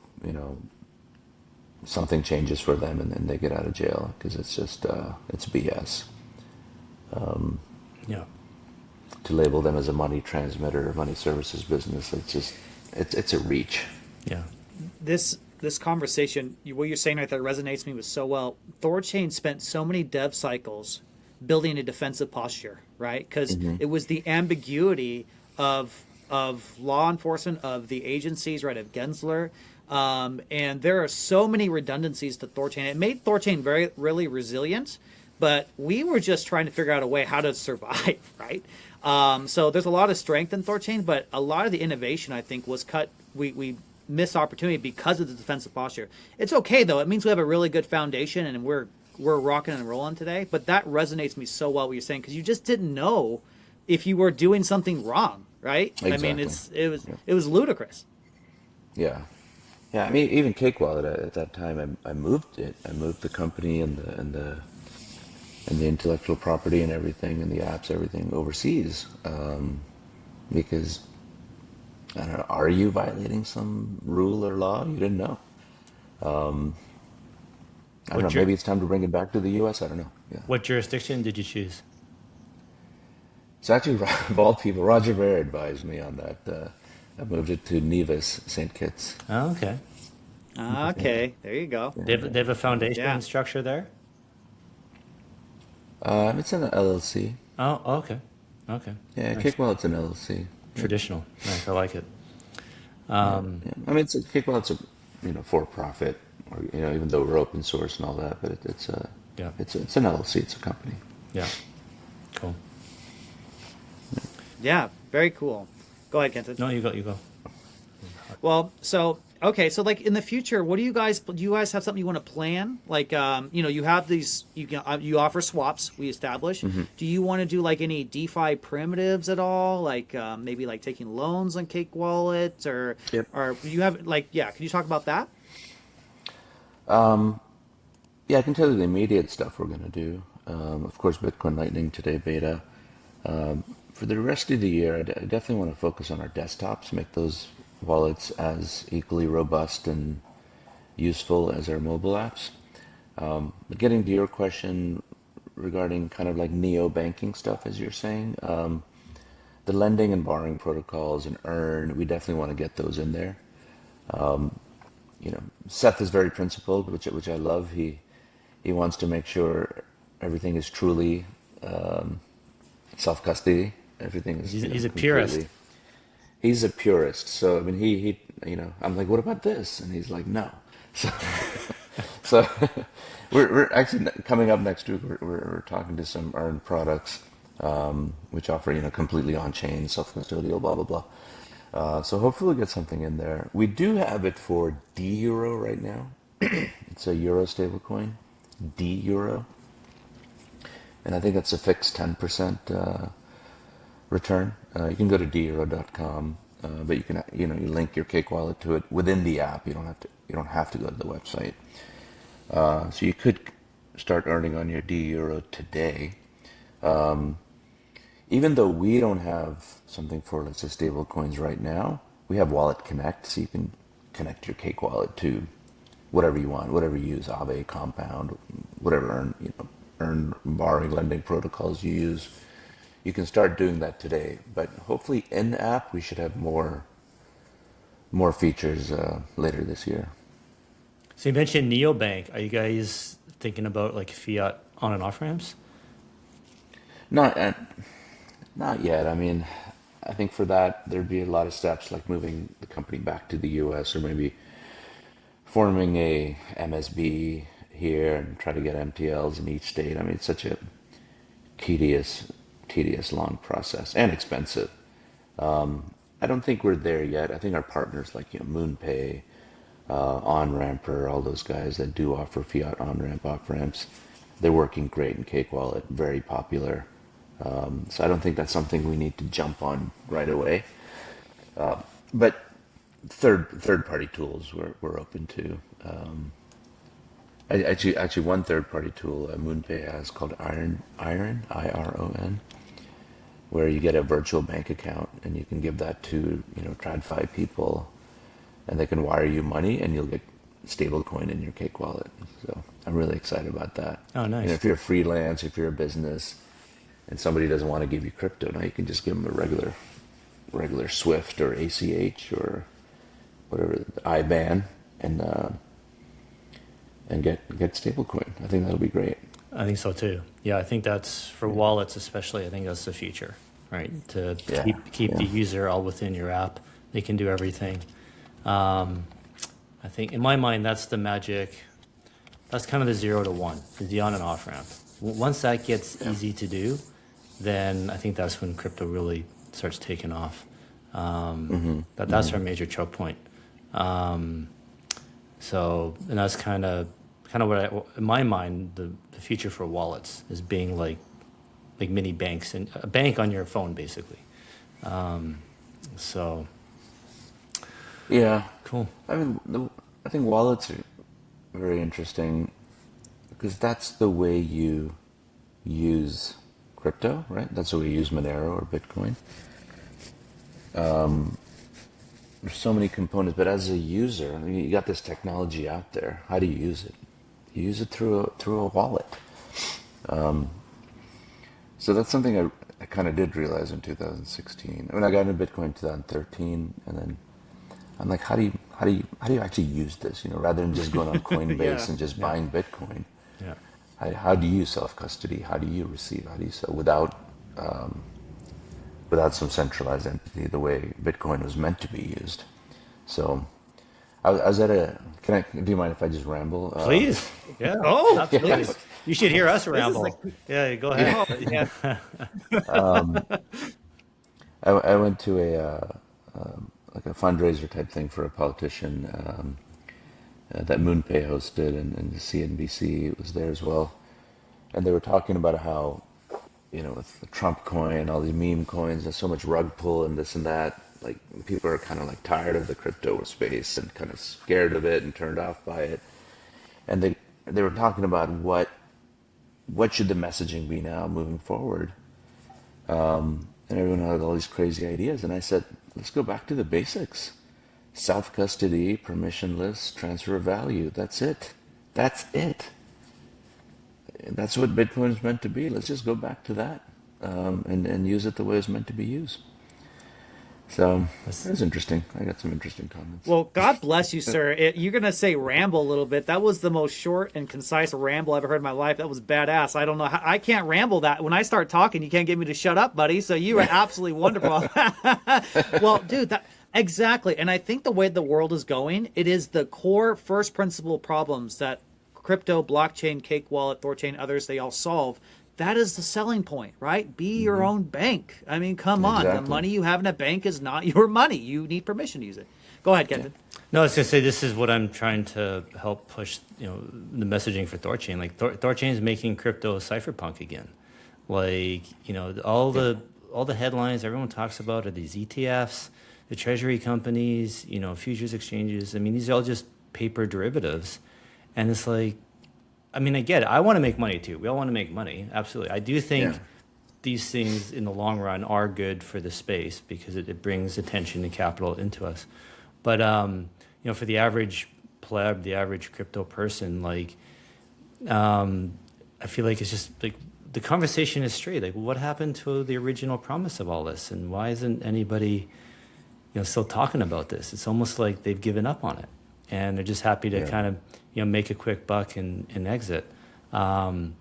Speaker 3: something changes for them and then they get out of jail, because it's just, it's BS.
Speaker 2: Yeah.
Speaker 3: To label them as a money transmitter or money services business, it's a reach.
Speaker 2: Yeah.
Speaker 1: This this conversation, what you're saying right there resonates with me so well. THORChain spent so many dev cycles building a defensive posture, right? Because
Speaker 3: Hmm.
Speaker 1: it was the ambiguity of law enforcement, of the agencies, right, of Gensler. And there are so many redundancies to THORChain. It made THORChain very, really resilient, but we were just trying to figure out a way how to survive, right? So there's a lot of strength in THORChain, but a lot of the innovation, I think, was cut. We missed opportunity because of the defensive posture. It's okay though. It means we have a really good foundation, and we're rocking and rolling today. But that resonates with me so well what you're saying, because you just didn't know if you were doing something wrong, right?
Speaker 3: Exactly.
Speaker 1: I mean,
Speaker 3: Yeah.
Speaker 1: it was ludicrous.
Speaker 3: Yeah. Yeah. I mean, even Cake Wallet at that time, I moved it. I moved the company and the intellectual property and everything and the apps, everything overseas, because I don't know. Are you violating some rule or law? You didn't know. I don't know.
Speaker 2: What jur-
Speaker 3: Maybe it's time to bring it back to the U.S. I don't know. Yeah.
Speaker 2: what jurisdiction did you choose?
Speaker 3: It's actually of all people, Roger Ver advised me on that. I moved it to Nevis, St. Kitts.
Speaker 2: Oh, okay.
Speaker 3: Yeah.
Speaker 1: Okay, there you go.
Speaker 2: They have a
Speaker 1: Yeah.
Speaker 2: foundation structure there.
Speaker 3: It's an LLC.
Speaker 2: Oh, okay. Okay.
Speaker 3: Yeah,
Speaker 2: Nice.
Speaker 3: Cake Wallet's an LLC. Yeah.
Speaker 2: Traditional. Nice. I like it.
Speaker 3: Yeah. Yeah. I mean, Cake Wallet's a for profit, or even though we're open source and all that, but
Speaker 2: Yeah.
Speaker 3: it's an LLC. It's a company.
Speaker 2: Yeah. Cool.
Speaker 1: Yeah, very cool. Go ahead, Kenton.
Speaker 2: No, you go. You go.
Speaker 1: Well, so okay, so like in the future, what do you guys have something you want to plan? Like, you have these you offer swaps we established.
Speaker 3: Hmm.
Speaker 1: Do you want to do like any DeFi primitives at all? Like maybe like taking loans on Cake Wallet,
Speaker 3: Yep.
Speaker 1: or you have like can you talk about that?
Speaker 3: Yeah, I can tell you the immediate stuff we're going to do. Of course, Bitcoin Lightning today beta. For the rest of the year, I definitely want to focus on our desktops, make those wallets as equally robust and useful as our mobile apps. But getting to your question regarding kind of like neo banking stuff, as you're saying, the lending and borrowing protocols and Earn, we definitely want to get those in there. Seth is very principled, which I love. He wants to make sure everything is truly self custody. Everything is
Speaker 2: He's a purist.
Speaker 3: completely. He's a purist. So I mean, he I'm like, what about this? And he's like, no. So so we're actually coming up next week. We're talking to some Earn products, which offer completely on chain, self custodial, blah blah blah. So hopefully we'll get something in there. We do have it for D Euro right now. It's a Euro stablecoin, D Euro, and I think that's a fixed 10% return. You can go to deuro.com, but you can you link your Cake Wallet to it within the app. You don't have to go to the website. So you could start earning on your D Euro today. Even though we don't have something for, let's say, stable coins right now, we have Wallet Connect, so you can connect your Cake Wallet to whatever you want, whatever you use, Aave, Compound, whatever earn borrowing, lending protocols you use. You can start doing that today, but hopefully in app we should have more features later this year.
Speaker 2: So you mentioned neobank. Are you guys thinking about like fiat on and off ramps?
Speaker 3: Not not yet. I mean, I think for that there'd be a lot of steps like moving the company back to the U.S. or maybe forming a MSB here and try to get MTLs in each state. I mean, it's such a tedious, long process and expensive. I don't think we're there yet. I think our partners like MoonPay, OnRamper, all those guys that do offer fiat on-ramp, off-ramps, they're working great in Cake Wallet, very popular. So I don't think that's something we need to jump on right away. But third party tools we're open to. Actually, one third party tool MoonPay has called Iron IRON, where you get a virtual bank account and you can give that to TradFi people, and they can wire you money and you'll get stablecoin in your Cake Wallet. So I'm really excited about that.
Speaker 2: Oh, nice.
Speaker 3: If you're a freelance, if you're a business, and somebody doesn't want to give you crypto, now you can just give them a regular Swift or ACH or whatever IBAN, and get stablecoin. I think that'll be great.
Speaker 2: I think so too. Yeah, I think that's for wallets especially. I think that's the future, right? To
Speaker 3: Yeah,
Speaker 2: keep
Speaker 3: yeah,
Speaker 2: the user all within your app. They can do everything. I think in my mind that's the magic. That's kind of the 0 to 1, is the on and off ramp. Once that gets
Speaker 3: yeah.
Speaker 2: easy to do, then I think that's when crypto really starts taking off. That's our major choke point. So, and that's kind of what in my mind, the future for wallets is being like mini banks and a bank on your phone, basically. So
Speaker 3: Yeah.
Speaker 2: cool.
Speaker 3: I mean, I think wallets are very interesting because that's the way you use crypto, right? That's the way you use Monero or Bitcoin. There's so many components, but as a user, I mean, you got this technology out there. How do you use it? You use it through a wallet. So that's something I kind of did realize in 2016. I mean, I got into Bitcoin in 2013, and then I'm like, how do you actually use this? You know, rather than just going on
Speaker 1: Yeah.
Speaker 3: Coinbase and just
Speaker 2: Yeah.
Speaker 3: buying Bitcoin,
Speaker 2: Yeah.
Speaker 3: how do you self custody? How do you receive? How do you sell without some centralized entity the way Bitcoin was meant to be used? So I was at a. Can I? Do you mind if I just ramble?
Speaker 2: Please. Yeah,
Speaker 1: Oh,
Speaker 2: absolutely.
Speaker 1: please.
Speaker 2: You should hear us
Speaker 1: This is like,
Speaker 2: ramble. Yeah, go
Speaker 3: Yeah,
Speaker 2: ahead.
Speaker 1: oh man.
Speaker 3: I went to a like a fundraiser type thing for a politician that MoonPay hosted, and CNBC was there as well, and they were talking about how, you know, with the Trump coin, all these meme coins, there's so much rug pull and this and that. Like people are kind of like tired of the crypto space and kind of scared of it and turned off by it. And they were talking about what should the messaging be now moving forward. And everyone had all these crazy ideas. And I said, let's go back to the basics: self custody, permissionless, transfer of value. That's it. That's it. And that's what Bitcoin is meant to be. Let's just go back to that, and use it the way it's meant to be used. So that
Speaker 2: That's-
Speaker 3: was interesting. I got some interesting comments.
Speaker 1: Well, God bless you, sir. You're gonna say ramble a little bit. That was the most short and concise ramble I've ever heard in my life. That was badass. I don't know how, I can't ramble that. When I start talking, you can't get me to shut up, buddy. So you are absolutely wonderful. Well, dude, that exactly. And I think the way the world is going, it is the core first principle problems that crypto, blockchain, cake wallet, THORChain, others, they all solve. That is the selling point, right? Be your own bank. I mean, come on. The
Speaker 3: Exactly.
Speaker 1: money you have in a bank is not your money. You need permission to use it. Go ahead,
Speaker 3: Yeah.
Speaker 1: Kenton.
Speaker 2: No, I was gonna say this is what I'm trying to help push. The messaging for THORChain. Like THORChain is making crypto cypherpunk again. Like all the headlines everyone talks about are these ETFs, the treasury companies, futures exchanges. I mean, these are all just paper derivatives, and it's like, I mean, I get it. I want to make money too. We all want to make money. Absolutely. I do think
Speaker 3: Yeah.
Speaker 2: these things in the long run are good for the space because it brings attention and capital into us. But, for the average pleb, the average crypto person, like, I feel like it's just like the conversation is straight. Like, what happened to the original promise of all this? And why isn't anybody, still talking about this? It's almost like they've given up on it and they're just happy to
Speaker 3: Yeah.
Speaker 2: kind of, make a quick buck and exit. I'm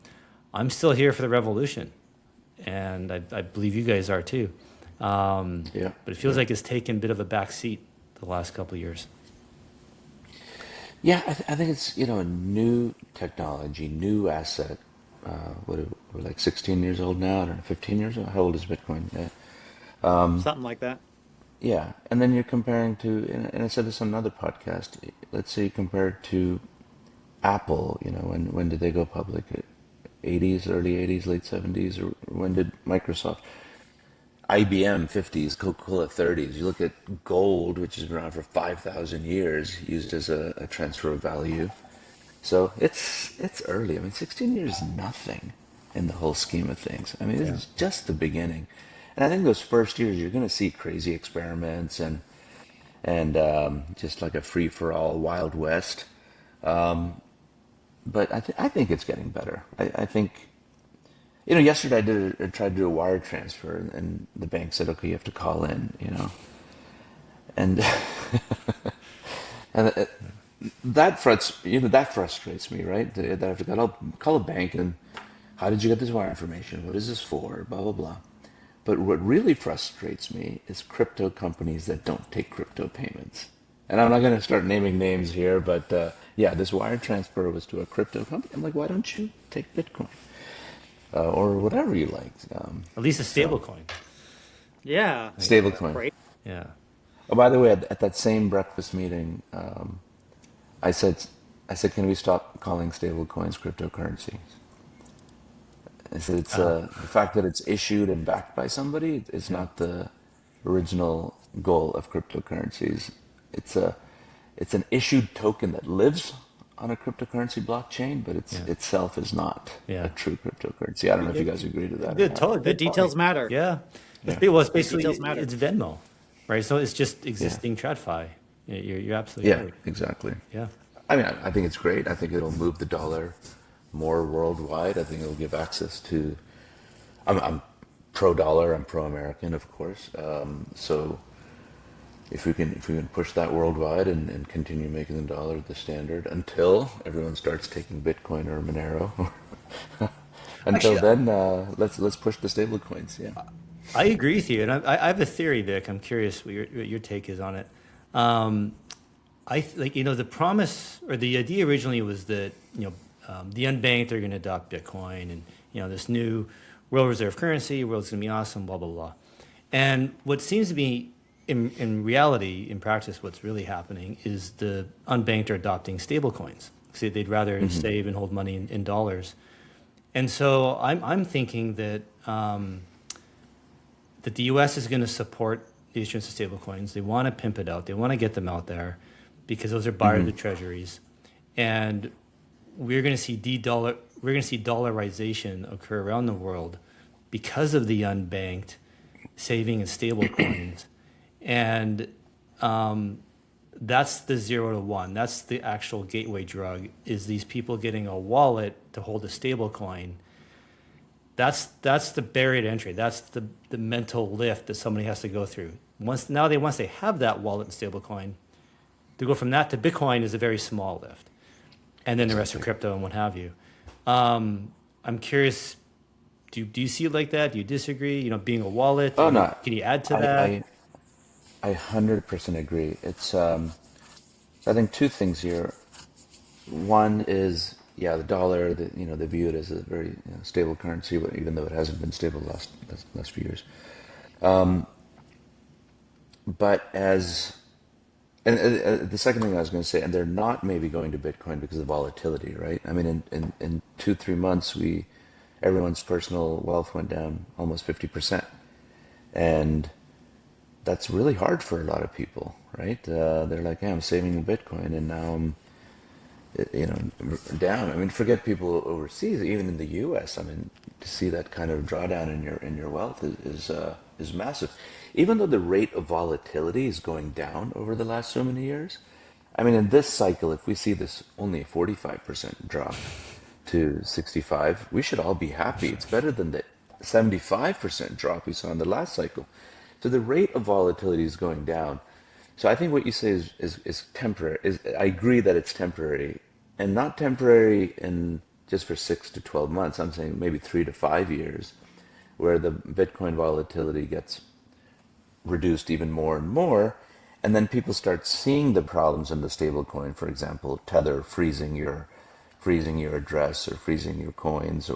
Speaker 2: still here for the revolution, and I believe you guys are too.
Speaker 3: Yeah.
Speaker 2: But it feels like it's taken a bit of a back seat the last couple of years.
Speaker 3: Yeah, I think it's, a new technology, new asset. We're like 16 years old now. I don't know, 15 years old. How old is Bitcoin? Yeah.
Speaker 1: Something like that.
Speaker 3: Yeah, and then you're comparing to, and I said this on another podcast. Let's say you compare it to Apple. When did they go public? 80s, early 80s, late 70s, or when did Microsoft? IBM 50s, Coca-Cola 30s. You look at gold, which has been around for 5,000 years, used as a transfer of value. So it's early. I mean, 16 years is nothing in the whole scheme of things. I mean, this
Speaker 2: Yeah.
Speaker 3: is just the beginning. And I think those first years, you're going to see crazy experiments and just like a free for all Wild West. But I think it's getting better. I think, yesterday I tried to do a wire transfer, and the bank said, okay, you have to call in, and and that frustrates me, right? That I have to call a bank and how did you get this wire information? What is this for? Blah blah blah. But what really frustrates me is crypto companies that don't take crypto payments. And I'm not going to start naming names here, but yeah, this wire transfer was to a crypto company. I'm like, why don't you take Bitcoin or whatever you like?
Speaker 2: At least a stable
Speaker 3: So
Speaker 2: coin.
Speaker 1: Yeah.
Speaker 3: stablecoin.
Speaker 1: Great.
Speaker 2: Yeah.
Speaker 3: Oh, by the way, at that same breakfast meeting, I said, can we stop calling stablecoins cryptocurrency? I said it's the fact that it's issued and backed by somebody is
Speaker 2: Yeah.
Speaker 3: not the original goal of cryptocurrencies. It's a it's an issued token that lives on a cryptocurrency blockchain, but it's
Speaker 2: Yeah.
Speaker 3: itself is not a
Speaker 2: Yeah.
Speaker 3: true cryptocurrency. I don't know if you guys agree to that or
Speaker 2: Good,
Speaker 3: not.
Speaker 2: totally
Speaker 1: The
Speaker 2: good point.
Speaker 1: details matter.
Speaker 2: Yeah.
Speaker 3: Yeah,
Speaker 2: Well, it's
Speaker 1: The
Speaker 2: basically
Speaker 1: details matter.
Speaker 2: it's Venmo, right? So it's just
Speaker 3: yeah,
Speaker 2: existing TradFi. You're absolutely
Speaker 3: yeah,
Speaker 2: right.
Speaker 3: exactly.
Speaker 2: Yeah.
Speaker 3: I mean, I think it's great. I think it'll move the dollar more worldwide. I think it'll give access to. I'm pro dollar. I'm pro American, of course. So if we can push that worldwide and continue making the dollar the standard until everyone starts taking Bitcoin or Monero, until
Speaker 2: Actually,
Speaker 3: then, let's push the stable coins. Yeah.
Speaker 2: I agree with you, and I have a theory, Vic. I'm curious what your take is on it. Um, like the promise or the idea originally was that the unbanked are going to adopt Bitcoin, and this new world reserve currency, world's going to be awesome, blah blah blah. And what seems to be in reality, in practice, what's really happening is the unbanked are adopting stablecoins. So they'd rather save and hold money in dollars. And so I'm thinking that the U.S. is going to support the issuance of stablecoins. They want to pimp it out. They want to get them out there because those are buyers of treasuries, and we're going to see dollarization occur around the world because of the unbanked saving in stablecoins, and that's the 0 to 1. That's the actual gateway drug. Is these people getting a wallet to hold a stablecoin? That's the barrier to entry. That's the mental lift that somebody has to go through. Once they have that wallet and stablecoin, to go from that to Bitcoin is a very small lift, and then the rest are crypto and what have you. I'm curious. Do you see it like that? Do you disagree? Being a wallet,
Speaker 3: Oh no,
Speaker 2: can you add to
Speaker 3: I
Speaker 2: that?
Speaker 3: I I 100% agree. It's I think two things here. One is yeah, the dollar. They view it as a very stable currency, but even though it hasn't been stable the last few years. But as and the second thing I was going to say, and they're not maybe going to Bitcoin because of volatility, right? I mean, in 2-3 months, everyone's personal wealth went down almost 50%, and that's really hard for a lot of people, right? They're like, hey, I'm saving in Bitcoin, and now I'm down. I mean, forget people overseas, even in the U.S. I mean, to see that kind of drawdown in your wealth is massive. Even though the rate of volatility is going down over the last so many years, I mean, in this cycle, if we see this only a 45% drop to 65, we should all be happy. It's better than the 75% drop we saw in the last cycle. So the rate of volatility is going down. So I think what you say is temporary. I agree that it's temporary, and not temporary in just for 6 to 12 months. I'm saying maybe 3 to 5 years, where the Bitcoin volatility gets reduced even more and more, and then people start seeing the problems in the stablecoin. For example, Tether freezing your address or freezing your coins,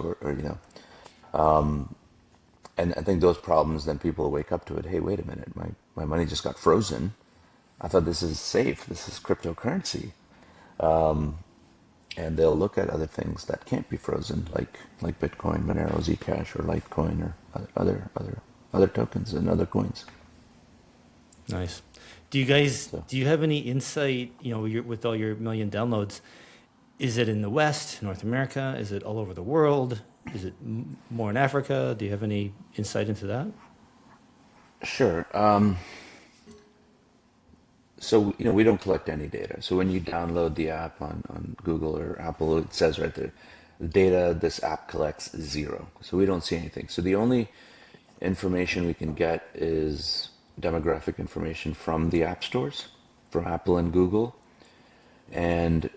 Speaker 3: and I think those problems, then people wake up to it. Hey, wait a minute, my money just got frozen. I thought this is safe. This is cryptocurrency. And they'll look at other things that can't be frozen, like Bitcoin, Monero, Zcash, or Litecoin, or other tokens and other coins.
Speaker 2: Nice. Do
Speaker 3: So
Speaker 2: you have any insight, with all your million downloads, is it in the West, North America? Is it all over the world? Is it more in Africa? Do you have any insight into that?
Speaker 3: sure. So we don't collect any data. So when you download the app on Google or Apple, it says right there, the data this app collects is zero. So we don't see anything. So the only information we can get is demographic information from the app stores, from Apple and Google. And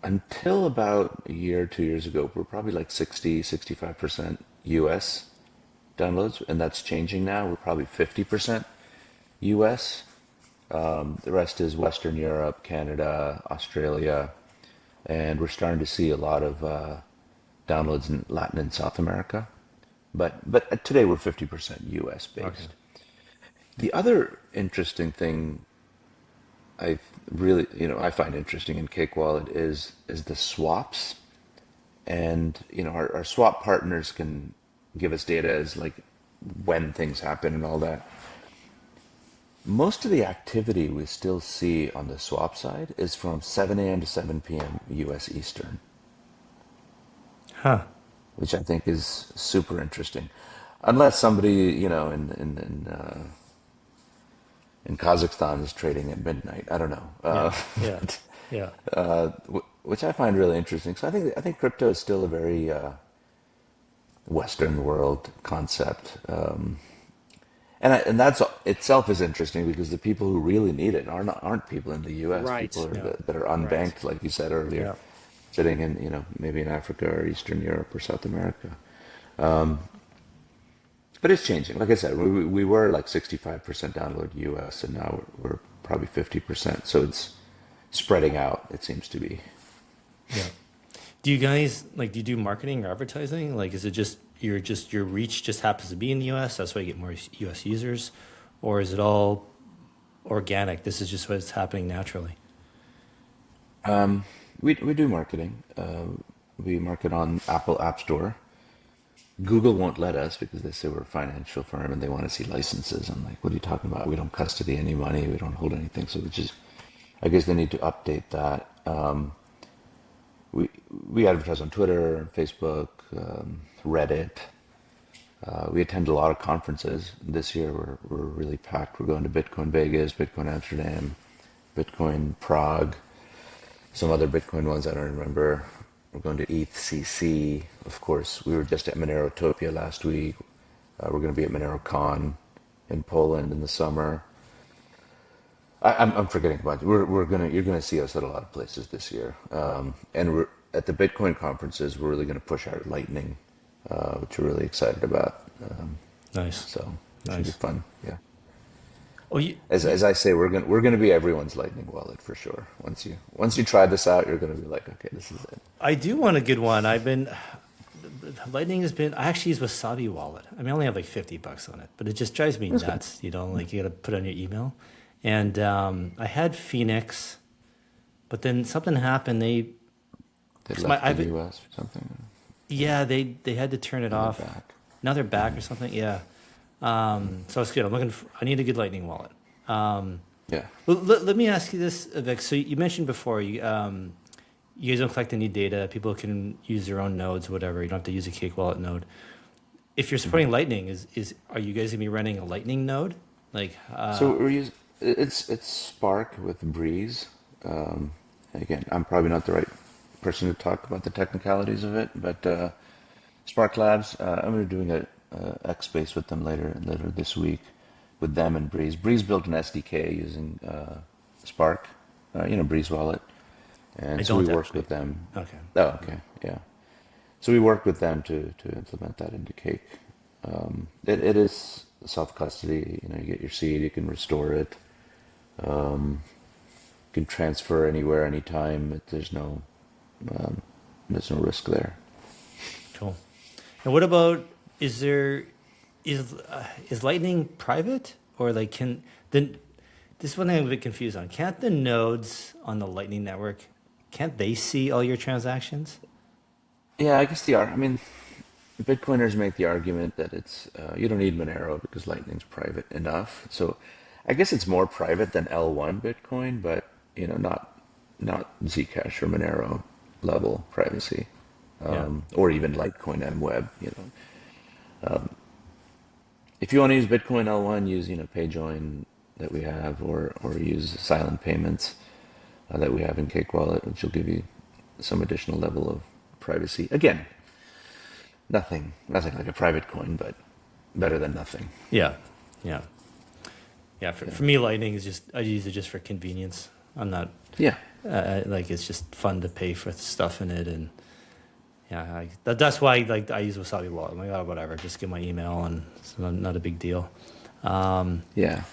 Speaker 3: until about a year, 2 years ago, we're probably like 65% US downloads, and that's changing now. We're probably 50% US. The rest is Western Europe, Canada, Australia, and we're starting to see a lot of downloads in Latin and South America. But today we're 50% US
Speaker 2: Okay.
Speaker 3: based. The other interesting thing I really, I find interesting in Cake Wallet is the swaps, and our swap partners can give us data as like when things happen and all that. Most of the activity we still see on the swap side is from 7 a.m. to 7 p.m. U.S. Eastern,
Speaker 2: Huh.
Speaker 3: which I think is super interesting. Unless somebody, in Kazakhstan is trading at midnight. I don't know,
Speaker 2: Yeah. Yeah. Yeah.
Speaker 3: which I find really interesting. So I think crypto is still a very Western world concept. And that's itself is interesting because the people who really need it aren't people in the U.S. People
Speaker 1: Right.
Speaker 3: are,
Speaker 2: Yeah.
Speaker 3: that are
Speaker 1: Right.
Speaker 3: unbanked, like you said earlier,
Speaker 2: Yeah.
Speaker 3: sitting in maybe in Africa or Eastern Europe or South America. But it's changing. Like I said, we were like 65% download U.S. and now we're probably 50%. So it's spreading out. It seems to be.
Speaker 2: Yeah. Do you guys like? Do you do marketing or advertising? Like, is it just your reach just happens to be in the U.S. That's why you get more U.S. users, or is it all organic? This is just what's happening naturally.
Speaker 3: We do marketing. We market on Apple App Store. Google won't let us because they say we're a financial firm and they want to see licenses. I'm like, what are you talking about? We don't custody any money. We don't hold anything. So I guess they need to update that. We we advertise on Twitter, Facebook, Reddit. We attend a lot of conferences. This year we're really packed. We're going to Bitcoin Vegas, Bitcoin Amsterdam, Bitcoin Prague, some other Bitcoin ones I don't remember. We're going to ETHCC. Of course, we were just at Monerotopia last week. We're going to be at MoneroCon in Poland in the summer. I'm forgetting about it. You're gonna see us at a lot of places this year. And we're at the Bitcoin conferences. We're really gonna push our Lightning, which we're really excited about.
Speaker 2: Nice.
Speaker 3: So it should be
Speaker 2: Nice.
Speaker 3: fun. Yeah.
Speaker 2: Oh, you,
Speaker 3: As I say, we're gonna be everyone's Lightning wallet for sure. Once you try this out, you're gonna be like, okay, this is it.
Speaker 2: I do want a good one. Lightning has been, I actually use Wasabi Wallet. I mean, I only have like $50 on it, but it just drives me
Speaker 3: That's good.
Speaker 2: nuts. Like you got to put on your email. And I had Phoenix, but then something happened.
Speaker 3: They
Speaker 2: Cause
Speaker 3: left the
Speaker 2: I've,
Speaker 3: U.S. or something.
Speaker 2: yeah, they had to turn it
Speaker 3: Now they're
Speaker 2: off.
Speaker 3: back.
Speaker 2: Now they're back or something. Yeah. So it's good. I need a good Lightning wallet.
Speaker 3: Yeah.
Speaker 2: Well, let me ask you this, Vic. So you mentioned before, you guys don't collect any data. People can use their own nodes, whatever. You don't have to use a Cake Wallet node. If you're supporting Lightning, are you guys gonna be running a Lightning node? Like,
Speaker 3: So we're using it's Spark with Breeze. Again, I'm probably not the right person to talk about the technicalities of it, but Spark Labs. I'm gonna be doing a X Space with them later this week, with them and Breeze. Breeze built an SDK using Spark, Breeze Wallet,
Speaker 2: I
Speaker 3: and so we
Speaker 2: don't
Speaker 3: work
Speaker 2: actually.
Speaker 3: with them.
Speaker 2: Okay.
Speaker 3: Oh, okay, yeah. So we work with them to implement that into Cake. It is self custody. You get your seed, you can restore it, you can transfer anywhere, anytime. There's no risk there.
Speaker 2: Cool. And what about is there is Lightning private or like can then this is one thing I'm a bit confused on. Can't the nodes on the Lightning network can't they see all your transactions?
Speaker 3: Yeah, I guess they are. I mean, Bitcoiners make the argument that it's you don't need Monero because Lightning's private enough. So I guess it's more private than L1 Bitcoin, but not Zcash or Monero level privacy,
Speaker 2: Yeah.
Speaker 3: or even Litecoin and Web. If you want to use Bitcoin L1, use PayJoin that we have, or use silent payments that we have in Cake Wallet, which will give you some additional level of privacy. Again, nothing like a private coin, but better than nothing.
Speaker 2: Yeah. Yeah. Yeah. For,
Speaker 3: Yeah.
Speaker 2: for me, Lightning is just I use it just for convenience. I'm not
Speaker 3: Yeah.
Speaker 2: like it's just fun to pay for stuff in it, and yeah, that's why like I use Wasabi Wallet. I'm like, oh, whatever, just get my email, and it's not a big deal.
Speaker 3: Yeah.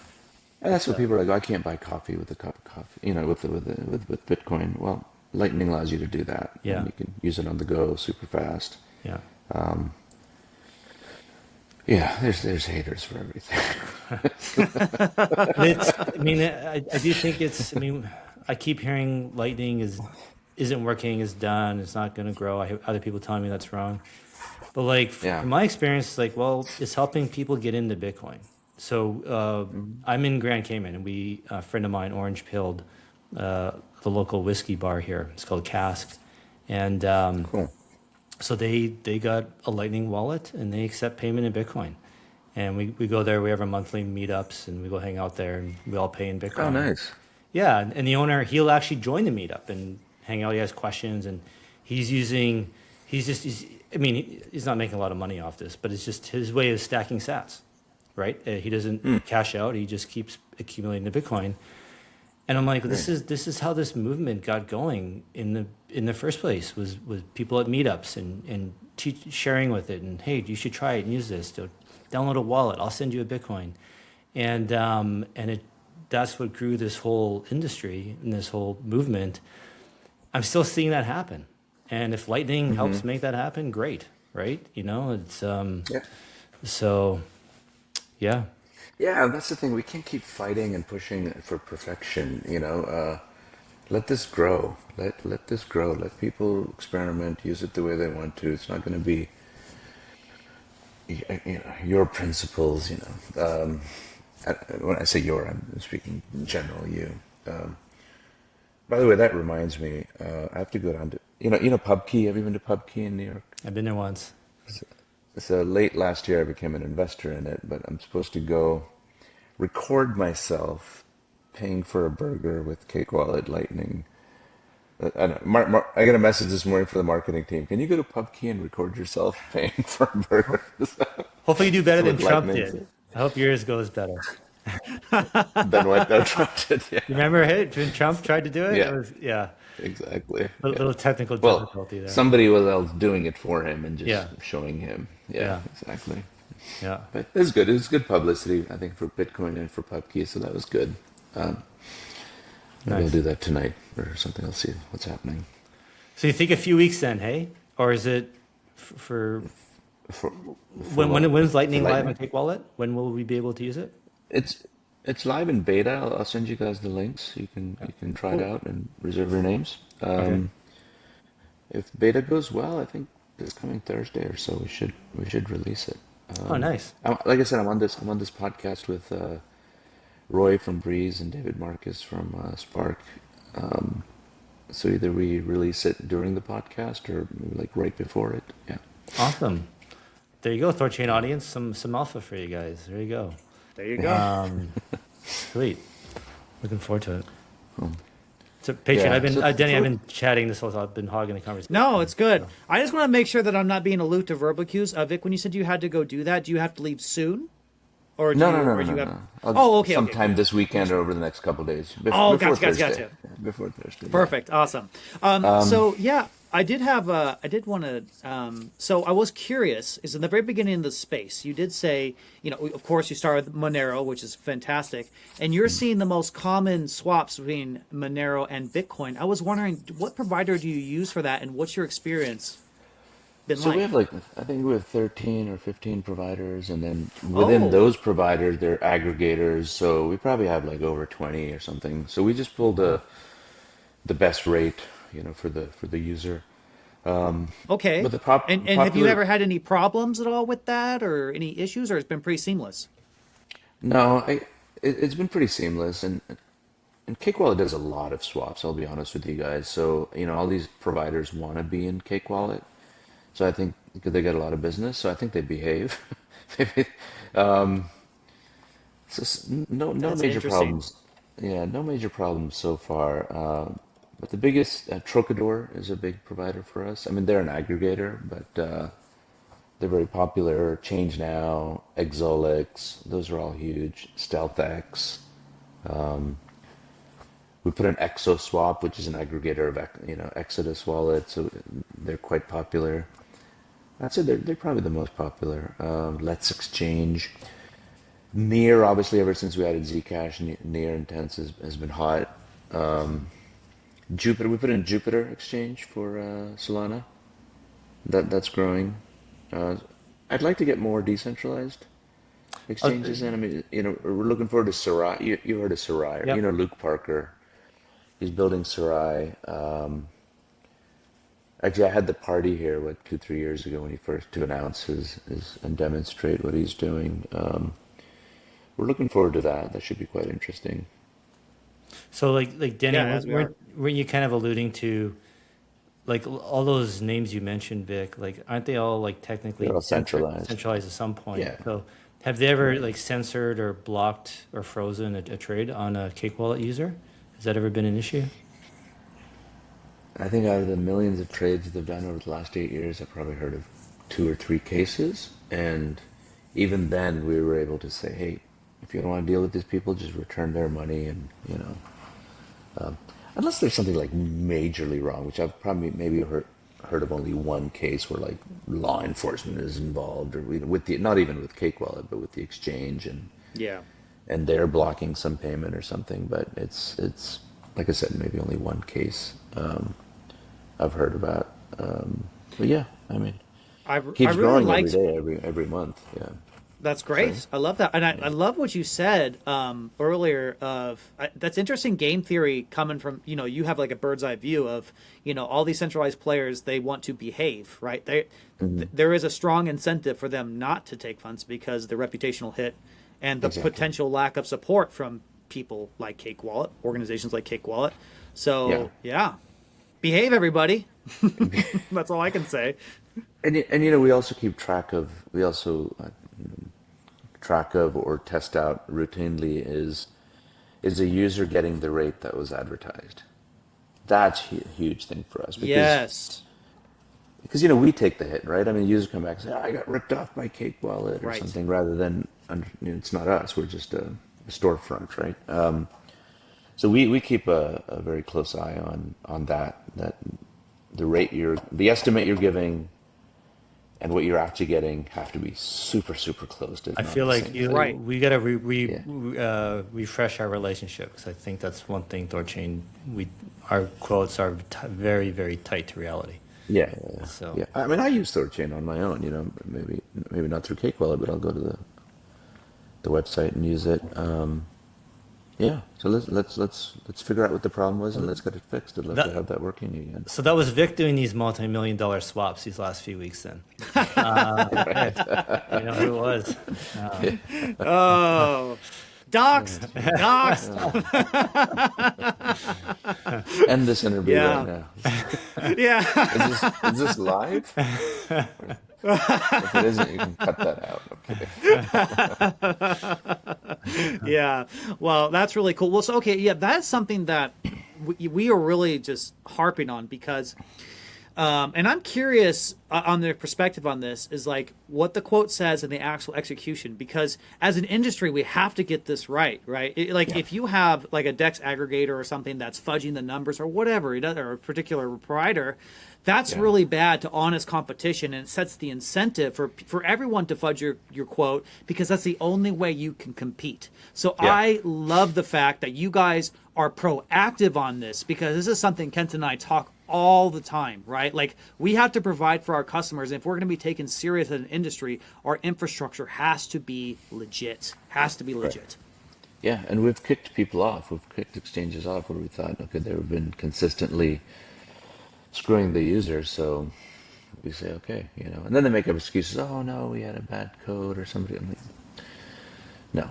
Speaker 3: And that's
Speaker 2: But
Speaker 3: what people are like. Oh, I can't buy coffee with a cup of coffee. With Bitcoin. Well, Lightning allows you to do that, and
Speaker 2: yeah,
Speaker 3: you can use it on the go, super fast.
Speaker 2: yeah.
Speaker 3: Yeah, there's haters for everything.
Speaker 2: And it's, I mean, I do think it's, I mean, I keep hearing Lightning isn't working, is done, it's not going to grow. I have other people telling me that's wrong. But like
Speaker 3: Yeah.
Speaker 2: from my experience, like, well, it's helping people get into Bitcoin. So I'm in Grand Cayman, and a friend of mine orange pilled the local whiskey bar here. It's called Cask, and
Speaker 3: Cool.
Speaker 2: so they got a Lightning wallet, and they accept payment in Bitcoin. And we go there. We have our monthly meetups, and we go hang out there, and we all pay in
Speaker 3: Oh,
Speaker 2: Bitcoin.
Speaker 3: nice.
Speaker 2: Yeah, and the owner, he'll actually join the meetup and hang out. He has questions, and he's using, I mean, he's not making a lot of money off this, but it's just his way of stacking sats, right? He doesn't cash out. He just keeps accumulating the Bitcoin. And I'm like,
Speaker 3: Right.
Speaker 2: this is how this movement got going in the first place, was people at meetups and sharing with it, and hey, you should try it and use this. Download a wallet. I'll send you a Bitcoin, and it that's what grew this whole industry and this whole movement. I'm still seeing that happen, and if Lightning helps make that happen, great, right? You know, it's
Speaker 3: Yeah.
Speaker 2: so yeah,
Speaker 3: Yeah, that's the thing. We can't keep fighting and pushing for perfection, let this grow. Let this grow. Let people experiment, use it the way they want to. It's not going to be your principles, when I say your, I'm speaking in general, you. Um, by the way, that reminds me, I have to go down to, PubKey. Have you been to PubKey in New York?
Speaker 2: I've been there once.
Speaker 3: So late last year, I became an investor in it, but I'm supposed to go record myself paying for a burger with Cake Wallet Lightning. I don't know, I got a message this morning for the marketing team. Can you go to PubKey and record yourself paying for a burger
Speaker 2: Hopefully, you do better than
Speaker 3: with
Speaker 2: Trump
Speaker 3: Lightning?
Speaker 2: did. I hope yours goes better.
Speaker 3: Then what? No, Trump did. Yeah,
Speaker 2: You remember it when Trump tried to do it? It
Speaker 3: yeah,
Speaker 2: was yeah,
Speaker 3: exactly.
Speaker 2: a
Speaker 3: Yeah.
Speaker 2: little technical
Speaker 3: Well,
Speaker 2: difficulty there.
Speaker 3: somebody was else doing it for him and just
Speaker 2: Yeah,
Speaker 3: showing him. Yeah,
Speaker 2: yeah,
Speaker 3: exactly.
Speaker 2: yeah.
Speaker 3: But it's good. It's good publicity, I think, for Bitcoin and for PubKey. So that was good. Maybe I'll
Speaker 2: Nice.
Speaker 3: do that tonight or something. I'll see what's happening.
Speaker 2: So you think a few weeks then, hey? Or is it for
Speaker 3: For for what?
Speaker 2: when's
Speaker 3: For
Speaker 2: Lightning live on
Speaker 3: Lightning?
Speaker 2: Cake Wallet? When will we be able to use it?
Speaker 3: It's it's live in beta. I'll send you guys the links. You can try it
Speaker 2: Cool.
Speaker 3: out and reserve your names.
Speaker 2: Okay.
Speaker 3: If beta goes well, I think this coming Thursday or so we should release it.
Speaker 2: Oh, nice.
Speaker 3: Like I said, I'm on this podcast with Roy from Breeze and David Marcus from Spark. Um, so either we release it during the podcast or maybe like right before it. Yeah.
Speaker 2: Awesome. There you go, THORChain audience. Some alpha for you guys. There you go.
Speaker 1: There you go.
Speaker 2: Sweet. Looking forward to it.
Speaker 3: Um,
Speaker 2: So, Patreon,
Speaker 3: yeah. So
Speaker 2: Denny, I've
Speaker 3: for
Speaker 2: been chatting this whole time. I've been hogging the conversation.
Speaker 1: No, it's good.
Speaker 2: So,
Speaker 1: I just want to make sure that I'm not being aloof to verbal cues. Vic, when you said you had to go do that, do you have to leave soon, or
Speaker 3: No, no, no,
Speaker 1: or
Speaker 3: no,
Speaker 1: you have?
Speaker 3: no. I'll,
Speaker 1: Oh, okay, okay,
Speaker 3: sometime
Speaker 1: cool.
Speaker 3: this weekend or over the next couple of days.
Speaker 1: Oh,
Speaker 3: Before
Speaker 1: gotcha, gotcha,
Speaker 3: Thursday.
Speaker 1: gotcha.
Speaker 3: Yeah, before Thursday. Yeah.
Speaker 1: Perfect, awesome. So yeah, I did have I did want to. So I was curious. Is in the very beginning of the space, you did say, of course, you started with Monero, which is fantastic, and you're seeing the most common swaps between Monero and Bitcoin. I was wondering, what provider do you use for that, and what's your experience been
Speaker 3: So we
Speaker 1: like?
Speaker 3: have I think we have 13 or 15 providers, and then within
Speaker 1: Oh,
Speaker 3: those providers, they're aggregators. So we probably have like over 20 or something. So we just pull
Speaker 2: wow.
Speaker 3: the best rate, for the user.
Speaker 1: okay.
Speaker 3: But the
Speaker 1: And have you
Speaker 3: popular
Speaker 1: ever had any problems at all with that, or any issues, or it's been pretty seamless?
Speaker 3: no, it's been pretty seamless, and Cake Wallet does a lot of swaps. I'll be honest with you guys. So all these providers want to be in Cake Wallet. So I think because they get a lot of business, so I think they behave. um, no
Speaker 1: That's
Speaker 3: major
Speaker 1: interesting.
Speaker 3: problems. Yeah, no major problems so far. But the biggest Trocador is a big provider for us. I mean, they're an aggregator, but they're very popular. Change Now, Exolix, those are all huge. StealthX. We put an Exo Swap, which is an aggregator of Exodus wallet, so they're quite popular. I'd say they're probably the most popular. Let's Exchange. Near, obviously, ever since we added Zcash, Near Intense has been hot. Jupiter, we put in Jupiter Exchange for Solana. That's growing. Uh, I'd like to get more decentralized
Speaker 2: Uh,
Speaker 3: exchanges in. I mean, we're looking forward to Sarai. You heard of Sarai,
Speaker 2: yep.
Speaker 3: Luke Parker. He's building Sarai. Actually, I had the party here, 2, 3 years ago when he first to announce his and demonstrate what he's doing. We're looking forward to that. That should be quite interesting.
Speaker 2: So like Danny,
Speaker 1: Yeah, as we are.
Speaker 2: weren't you kind of alluding to like all those names you mentioned, Vic? Like, aren't they all like technically
Speaker 3: They're all centralized.
Speaker 2: centralized at some point?
Speaker 3: Yeah.
Speaker 2: So have they ever like censored or blocked or frozen a trade on a Cake Wallet user? Has that ever been an issue?
Speaker 3: I think out of the millions of trades that they've done over the last 8 years, I've probably heard of 2 or 3 cases. And even then, we were able to say, hey, if you don't want to deal with these people, just return their money. And, unless there's something like majorly wrong, which I've probably maybe heard of only one case where like law enforcement is involved, or with the not even with Cake Wallet, but with the exchange,
Speaker 1: Yeah.
Speaker 3: and they're blocking some payment or something. But it's like I said, maybe only one case I've heard about. But yeah, I mean,
Speaker 1: I
Speaker 3: keeps
Speaker 1: really
Speaker 3: growing every
Speaker 1: liked.
Speaker 3: day, every month. Yeah.
Speaker 1: That's great.
Speaker 3: Sorry.
Speaker 1: I love that, and I love what you said earlier. That's interesting game theory coming from you have like a bird's eye view of all these centralized players. They want to behave, right? There is a strong incentive for them not to take funds because the reputational hit and the
Speaker 3: Exactly.
Speaker 1: potential lack of support from people like Cake Wallet, organizations like Cake Wallet. So yeah, behave, everybody. That's all I can say.
Speaker 3: And we also keep track of or test out routinely is a user getting the rate that was advertised. That's a huge thing for us
Speaker 1: Yes.
Speaker 3: because we take the hit, right? I mean, users come back and say, I got ripped off by Cake Wallet or
Speaker 1: Right.
Speaker 3: something, rather than it's not us. We're just a storefront, right? So we keep a very close eye on that the estimate you're giving and what you're actually getting have to be super, super close to
Speaker 2: I
Speaker 3: not
Speaker 2: feel
Speaker 3: the
Speaker 2: like
Speaker 3: same thing.
Speaker 1: Right.
Speaker 2: we got to
Speaker 3: Yeah.
Speaker 2: refresh our relationship because I think that's one thing THORChain our quotes are very very tight to reality.
Speaker 3: Yeah.
Speaker 2: So
Speaker 3: Yeah. I mean, I use THORChain on my own, maybe not through Cake Wallet, but I'll go to the website and use it. Yeah. So let's figure out what the problem was and let's get it fixed. I'd love to have that working again.
Speaker 2: so that was Vic doing these multi-million-dollar swaps these last few weeks. Then you know who it was.
Speaker 1: Oh, doxed.
Speaker 3: End this interview
Speaker 1: Yeah.
Speaker 3: right now.
Speaker 1: Yeah.
Speaker 3: Is this live? If it isn't, you can cut that out. Okay.
Speaker 1: Yeah. Well, that's really cool. Well, so, okay. Yeah, that's something that we are really just harping on because, and I'm curious on their perspective on this is like what the quote says in the actual execution, because as an industry, we have to get this right, right? If you have like a DEX aggregator or something that's fudging the numbers or whatever, or a particular provider, that's really bad to honest competition, and it sets the incentive for everyone to fudge your quote because that's the only way you can compete. So I love the fact that you guys are proactive on this because this is something Kent and I talk all the time, right? Like we have to provide for our customers. And if we're going to be taken serious as an industry, our infrastructure has to be legit.
Speaker 3: Right. Yeah, and we've kicked people off. We've kicked exchanges off where we thought, okay, they've been consistently screwing the user, so we say, okay, and then they make up excuses. Oh no, we had a bad code or somebody. I'm like, no.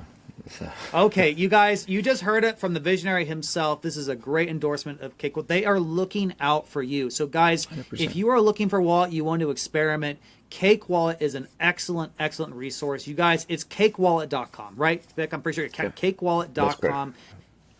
Speaker 3: So,
Speaker 1: Okay, you guys, you just heard it from the visionary himself. This is a great endorsement of Cake Wallet. They are looking out for you. So, guys,
Speaker 3: 100%.
Speaker 1: if you are looking for a wallet, you want to experiment, Cake Wallet is an excellent, excellent resource. You guys, it's cakewallet.com, right, Vic? I'm pretty sure
Speaker 3: Yep. That's
Speaker 1: cakewallet.com.
Speaker 3: correct.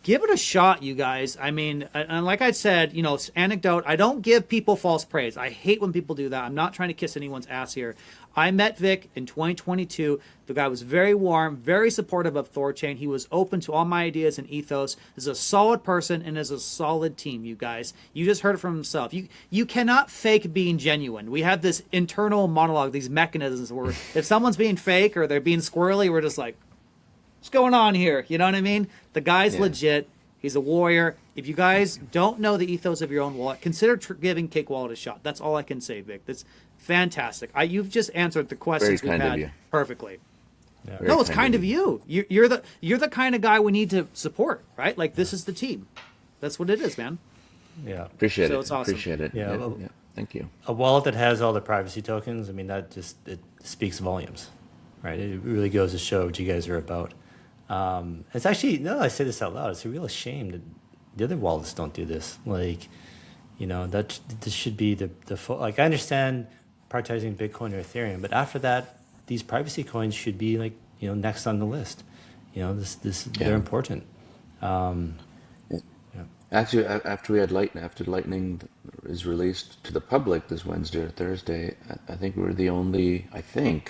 Speaker 1: give it a shot, you guys. I mean, and like I said, you know, anecdote, I don't give people false praise. I hate when people do that. I'm not trying to kiss anyone's ass here. I met Vic in 2022. The guy was very warm, very supportive of THORChain. He was open to all my ideas and ethos. Is a solid person and is a solid team, you guys. You just heard it from himself. You cannot fake being genuine. We have this internal monologue, these mechanisms where if someone's being fake or they're being squirrely, we're just like, what's going on here? You know what I mean? The guy's legit. He's a warrior. If you guys don't know the ethos of your own wallet, consider giving Cake Wallet a shot. That's all I can say, Vic. That's fantastic. You've just answered the questions we've had perfectly.
Speaker 2: Yeah.
Speaker 1: No, it's kind of you. You're the kind of guy we need to support, right? Like this is the team. That's what it is, man.
Speaker 2: Yeah.
Speaker 3: Appreciate it.
Speaker 1: It's awesome.
Speaker 3: Appreciate it.
Speaker 2: Yeah.
Speaker 3: Yeah. Thank you.
Speaker 2: A wallet that has all the privacy tokens, I mean, it speaks volumes, right? It really goes to show what you guys are about. It's actually, no, I say this out loud, it's a real shame that the other wallets don't do this. Like, you know, this should be the like, I understand prioritizing Bitcoin or Ethereum, but after that, these privacy coins should be like, you know, next on the list. You know, they're important.
Speaker 3: Actually, after we had Lightning is released to the public this Wednesday or Thursday, I think we were the only, and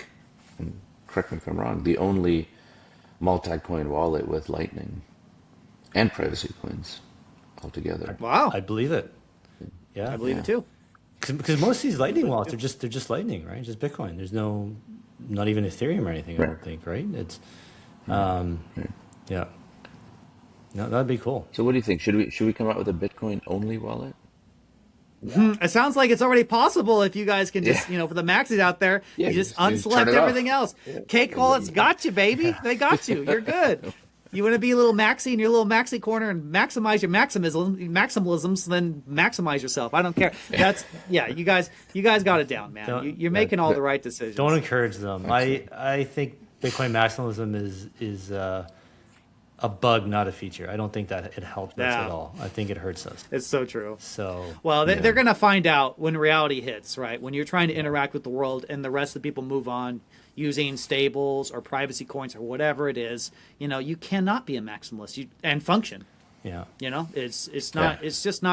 Speaker 3: correct me if I'm wrong, the only multi-coin wallet with Lightning and privacy coins altogether.
Speaker 1: Wow.
Speaker 2: I believe it. Yeah.
Speaker 1: I believe it too.
Speaker 2: Because most of these Lightning wallets they're just Lightning, right? Just Bitcoin. There's not even Ethereum or anything, I don't think, right? It's, yeah. No, that'd be cool.
Speaker 3: So what do you think? Should we come out with a Bitcoin only wallet?
Speaker 1: It sounds like it's already possible if you guys can just, you know, for the maxis out there, you just unselect everything else. Cake wallets got you, baby. They got you. You're good. You want to be a little maxi in your little maxi corner and maximize your maximalisms, then maximize yourself. I don't care. That's you guys got it down, man. You're making all the right decisions.
Speaker 2: Don't encourage them. I think Bitcoin maximalism is a bug, not a feature. I don't think that it helps us at all. I think it hurts us.
Speaker 1: It's so true.
Speaker 2: So
Speaker 1: well, they're going to find out when reality hits, right? When you're trying to interact with the world and the rest of the people move on using stables or privacy coins or whatever it is, you know, you cannot be a maximalist and function.
Speaker 2: Yeah.
Speaker 1: You know, it's just not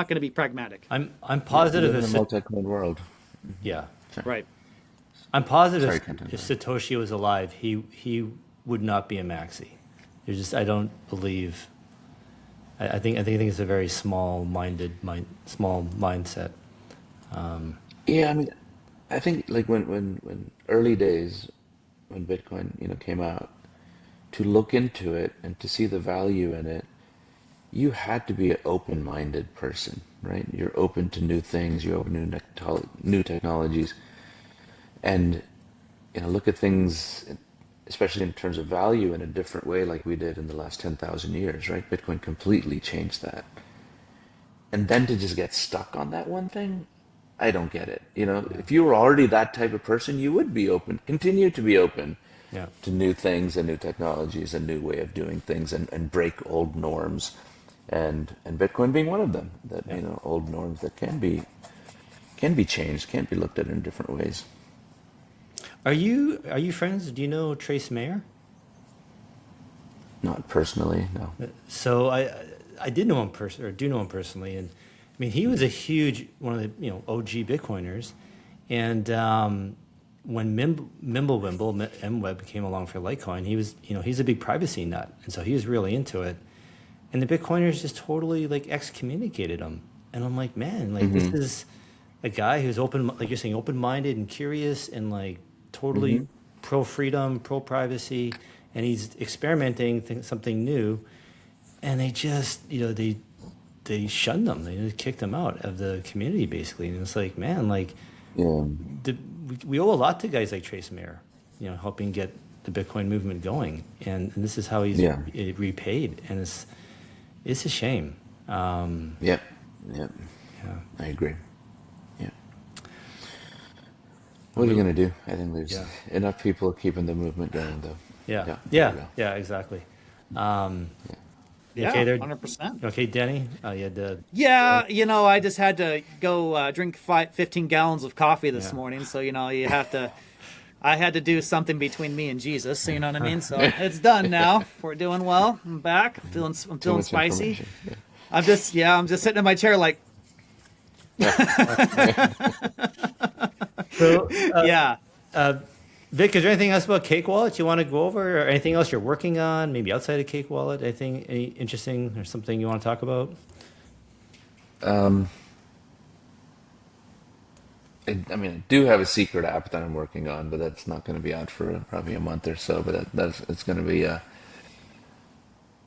Speaker 1: going to be pragmatic.
Speaker 2: I'm positive
Speaker 3: in a multi-coin world.
Speaker 2: Yeah.
Speaker 1: Right.
Speaker 2: I'm positive if Satoshi was alive, he would not be a maxi. I don't believe. I think it's a very small mindset.
Speaker 3: Yeah, I mean, I think like when early days when Bitcoin came out, to look into it and to see the value in it, you had to be an open-minded person, right? You're open to new things. You're open to new technologies, and look at things, especially in terms of value, in a different way like we did in the last 10,000 years, right? Bitcoin completely changed that. And then to just get stuck on that one thing, I don't get it. If you were already that type of person, you would be open, continue to be open to new things and new technologies and new way of doing things and break old norms. And Bitcoin being one of them, that, old norms that can be changed, can be looked at in different ways.
Speaker 2: Are you friends? Do you know Trace Mayer?
Speaker 3: Not personally, no.
Speaker 2: So I did know him do know him personally, and I mean he was a huge one of the OG Bitcoiners, and when Mimblewimble MWeb came along for Litecoin, he was he's a big privacy nut, and so he was really into it, and the Bitcoiners just totally like excommunicated him, and I'm like, man, like this is a guy who's open, like you're saying, open-minded and curious and like totally pro-freedom, pro-privacy, and he's experimenting something new, and they just, they shunned him. They just kicked him out of the community, basically. And it's like, man, like, we owe a lot to guys like Trace Mayer, helping get the Bitcoin movement going, and this is how he's repaid, and it's a shame.
Speaker 3: Yeah, I agree. What are you going to do? I think there's enough people keeping the movement going, though.
Speaker 2: Yeah, exactly. Okay,
Speaker 1: 100%.
Speaker 2: Okay, Denny, you had to...
Speaker 1: I just had to go drink 15 gallons of coffee this morning, so, you have to I had to do something between me and Jesus. You know what I mean? So it's done now. We're doing well. I'm back. I'm
Speaker 3: Too
Speaker 1: feeling
Speaker 3: much
Speaker 1: spicy.
Speaker 3: information. Yeah.
Speaker 1: I'm just sitting in my chair like,
Speaker 2: So,
Speaker 1: yeah.
Speaker 2: Vic, is there anything else about Cake Wallet you want to go over, or anything else you're working on, maybe outside of Cake Wallet? Any interesting or something you want to talk about?
Speaker 3: I mean, I do have a secret app that I'm working on, but that's not going to be out for probably a month or so. But it's going to be.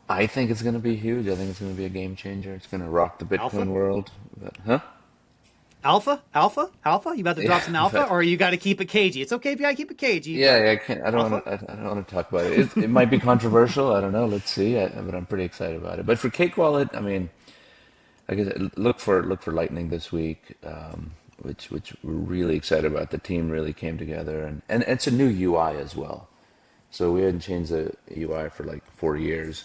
Speaker 3: I think it's going to be huge. I think it's going to be a game changer. It's going to rock the
Speaker 1: Alpha?
Speaker 3: Bitcoin world. Huh?
Speaker 1: Alpha. You about to drop
Speaker 3: Yeah,
Speaker 1: some alpha,
Speaker 3: but
Speaker 1: or you got to keep it cagey? It's okay if you got to keep it cagey,
Speaker 3: yeah,
Speaker 1: but
Speaker 3: yeah, I can't. I don't
Speaker 1: alpha.
Speaker 3: want to. I don't want to talk about it. It might be controversial. I don't know. Let's see. But I'm pretty excited about it. But for Cake Wallet, I mean, like I said, look for Lightning this week, which we're really excited about. The team really came together, and it's a new UI as well. So we hadn't changed the UI for like 4 years.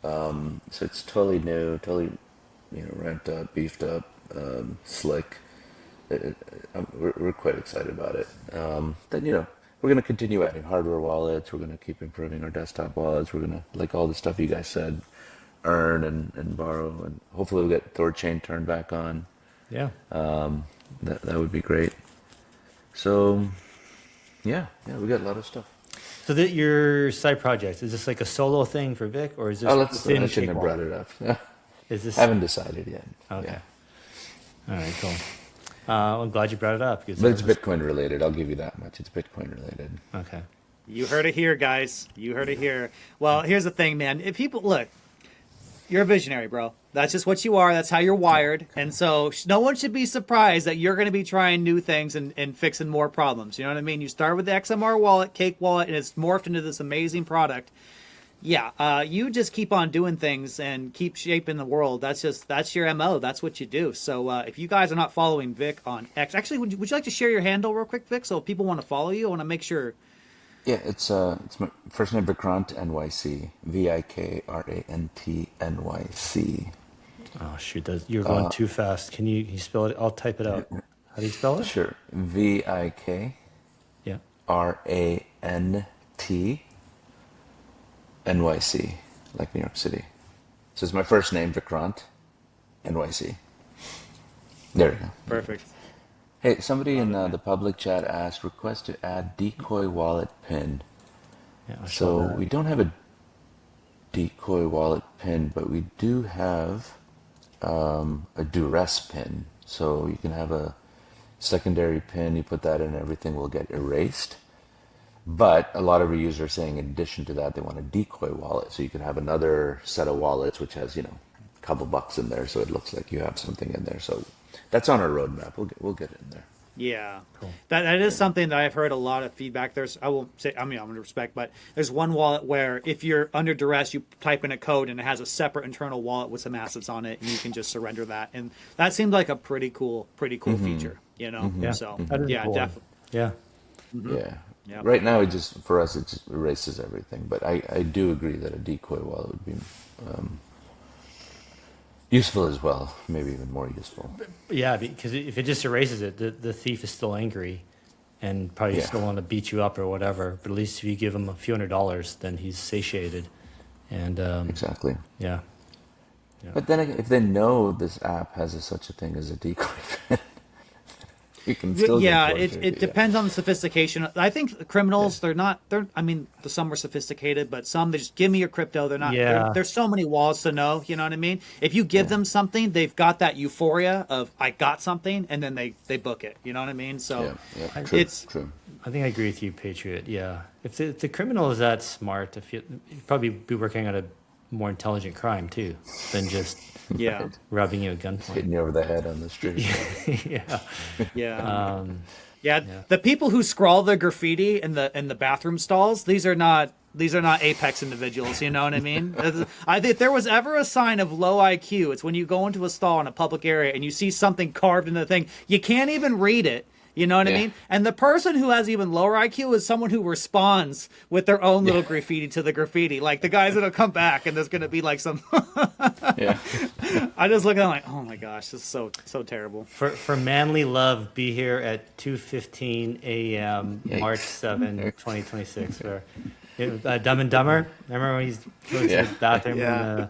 Speaker 3: So it's totally new, totally ramped up, beefed up, slick. We're quite excited about it. Then we're going to continue adding hardware wallets. We're going to keep improving our desktop wallets. We're going to, like all the stuff you guys said, earn and borrow, and hopefully we'll get THORChain turned back on.
Speaker 2: Yeah.
Speaker 3: That would be great. So yeah, we got a lot of stuff.
Speaker 2: So that your side project, is this like a solo thing for Vic, or is this
Speaker 3: I
Speaker 2: within
Speaker 3: shouldn't
Speaker 2: Cake
Speaker 3: have brought
Speaker 2: Wallet?
Speaker 3: it up.
Speaker 2: Is this
Speaker 3: Haven't decided yet.
Speaker 2: okay?
Speaker 3: Yeah.
Speaker 2: All right, cool. I'm glad you brought it up because
Speaker 3: But it's Bitcoin related. I'll give you that much. It's Bitcoin related.
Speaker 2: okay.
Speaker 1: You heard it here, guys. You heard it here. Well, here's the thing, man. If people look, you're a visionary, bro. That's just what you are. That's how you're wired. And so no one should be surprised that you're going to be trying new things and fixing more problems. You know what I mean? You start with the XMR wallet, Cake Wallet, and it's morphed into this amazing product. Yeah, you just keep on doing things and keep shaping the world. That's your MO. That's what you do. So if you guys are not following Vic on X, actually, would you like to share your handle real quick, Vic? So if people want to follow you, I want to make sure.
Speaker 3: Yeah, it's my first name Vikrant NYC, VIKRANT NYC.
Speaker 2: Oh shoot, you're going too fast. Can you spell it? I'll type it out. How do you spell it?
Speaker 3: Sure, VIKRANT
Speaker 2: Yeah.
Speaker 3: NYC, like New York City. So it's my first name Vikrant NYC. There we go.
Speaker 1: Perfect.
Speaker 3: Hey, somebody in the public chat asked, request to add decoy wallet pin.
Speaker 2: Yeah. I'll show
Speaker 3: So
Speaker 2: that.
Speaker 3: we don't have a decoy wallet pin, but we do have a duress pin. So you can have a secondary pin, you put that in, everything will get erased. But a lot of our users are saying in addition to that, they want a decoy wallet. So you can have another set of wallets which has, a couple bucks in there, so it looks like you have something in there. So that's on our roadmap. We'll get it in there.
Speaker 1: Yeah,
Speaker 2: Cool.
Speaker 1: that is something that I've heard a lot of feedback. I won't say, I'm going to respect, but there's one wallet where if you're under duress, you type in a code and it has a separate internal wallet with some assets on it, and you can just surrender that. And that seemed like a pretty cool feature,
Speaker 2: Yeah.
Speaker 1: So
Speaker 2: That is
Speaker 1: yeah,
Speaker 2: cool.
Speaker 1: definitely.
Speaker 2: Yeah.
Speaker 3: Yeah.
Speaker 1: Yep.
Speaker 3: Right now, it just erases everything. But I do agree that a decoy wallet would be useful as well, maybe even more useful.
Speaker 2: Yeah, because if it just erases it, the thief is still angry and probably
Speaker 3: Yeah.
Speaker 2: still want to beat you up or whatever. But at least if you give him a few $100s, then he's satiated. And
Speaker 3: Exactly.
Speaker 2: yeah.
Speaker 3: But then again, if they know this app has such a thing as a decoy pin, you can still
Speaker 1: Yeah,
Speaker 3: get tortured.
Speaker 1: it depends on the sophistication. I think the criminals, I mean, some are sophisticated, but some, they just give me your crypto. They're not,
Speaker 2: Yeah.
Speaker 1: there's so many walls to know, you know what I mean? If you give them something, they've got that euphoria of, I got something, and then they book it, you know what I mean? So
Speaker 3: Yeah, true,
Speaker 1: it's,
Speaker 3: true.
Speaker 2: I think I agree with you, Patriot. Yeah. If the criminal is that smart, you'd probably be working on a more intelligent crime too than just
Speaker 1: yeah,
Speaker 2: robbing you at
Speaker 3: Hitting
Speaker 2: gunpoint.
Speaker 3: you over the head on the street.
Speaker 2: Yeah.
Speaker 1: yeah.
Speaker 2: Um,
Speaker 1: Yeah, the people who scrawl the graffiti in the bathroom stalls, these are not apex individuals, you know what I mean? I think if there was ever a sign of low IQ, it's when you go into a stall in a public area and you see something carved into the thing. You can't even read it. You know what I
Speaker 3: Yeah.
Speaker 1: mean? And the person who has even lower IQ is someone who responds with their own little graffiti to the graffiti. Like the guys that'll come back and there's gonna be like some.
Speaker 3: Yeah.
Speaker 1: I just look at them like, oh my gosh, this is so terrible.
Speaker 2: For manly love, be here at 2:15 a.m.
Speaker 3: Yikes.
Speaker 2: March 7, 2026. Where Dumb and Dumber. Remember when he's going to the bathroom
Speaker 1: Yeah.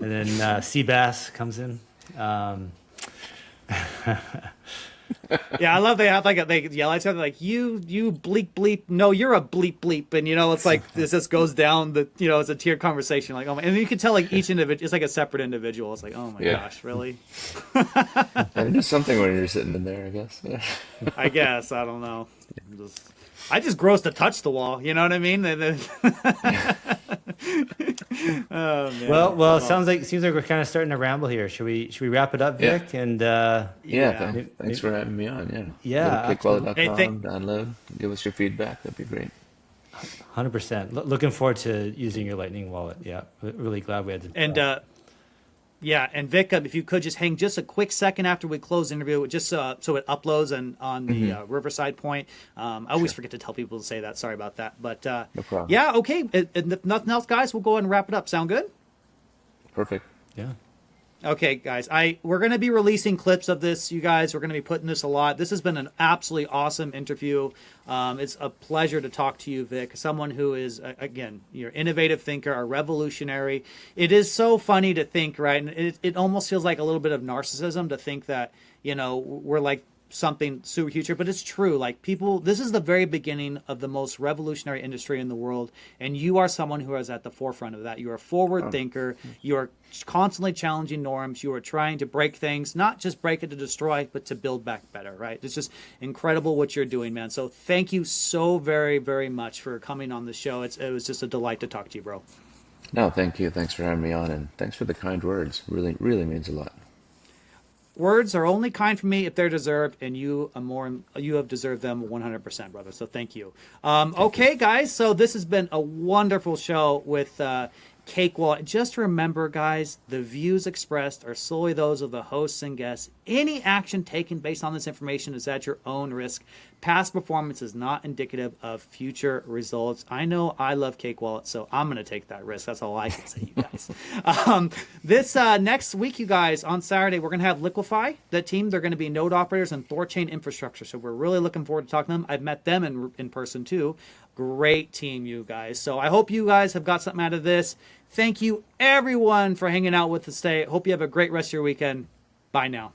Speaker 2: and then Seabass comes in.
Speaker 1: Yeah, I love they have like they yell at each other like you bleep bleep. No, you're a bleep bleep, and it's like this just goes down the it's a tiered conversation like oh my, and you can tell like each individual it's like a separate individual. It's like oh my gosh, really?
Speaker 3: And do something when you're sitting in there, I guess.
Speaker 1: I guess I don't know. I just gross to touch the wall. You know what I mean? Oh, man.
Speaker 2: Well, it seems like we're kind of starting to ramble here. Should we wrap it up, Vic? And
Speaker 3: Thanks for having me on.
Speaker 2: Yeah,
Speaker 3: Go to
Speaker 1: Hey,
Speaker 3: KQuality.com, download, give us your feedback. That'd be great.
Speaker 2: 100%. Looking forward to using your Lightning wallet. Yeah, really glad we had to.
Speaker 1: And Vic, if you could just hang just a quick second after we close the interview, just so it uploads on the Riverside point. I always forget to tell people to say that. Sorry about that. But
Speaker 3: No problem.
Speaker 1: yeah, okay. And if nothing else, guys, we'll go ahead and wrap it up. Sound good?
Speaker 3: Perfect.
Speaker 2: Yeah.
Speaker 1: Okay, guys, we're going to be releasing clips of this, you guys. We're going to be putting this a lot. This has been an absolutely awesome interview. It's a pleasure to talk to you, Vic, someone who is, again, you're an innovative thinker, a revolutionary. It is so funny to think, right? And it almost feels like a little bit of narcissism to think that, we're like something super huge here, but it's true. Like this is the very beginning of the most revolutionary industry in the world, and you are someone who is at the forefront of that. You are a forward thinker. You are constantly challenging norms. You are trying to break things, not just break it to destroy, but to build back better, right? It's just incredible what you're doing, man. So thank you so very, very much for coming on the show. It was just a delight to talk to you, bro.
Speaker 3: No, thank you. Thanks for having me on, and thanks for the kind words. Really, really means a lot.
Speaker 1: Words are only kind for me if they're deserved, and you have deserved them 100%, brother. So thank you. Okay, guys. So this has been a wonderful show with Cake Wallet. Just remember, guys, the views expressed are solely those of the hosts and guests. Any action taken based on this information is at your own risk. Past performance is not indicative of future results. I know I love Cake Wallet, so I'm going to take that risk. That's all I can say, you guys. This next week, you guys, on Saturday, we're going to have Liquify, that team. They're going to be node operators and THORChain infrastructure. So we're really looking forward to talking to them. I've met them in person, too. Great team, you guys. So I hope you guys have got something out of this. Thank you, everyone, for hanging out with us today. Hope you have a great rest of your weekend. Bye now.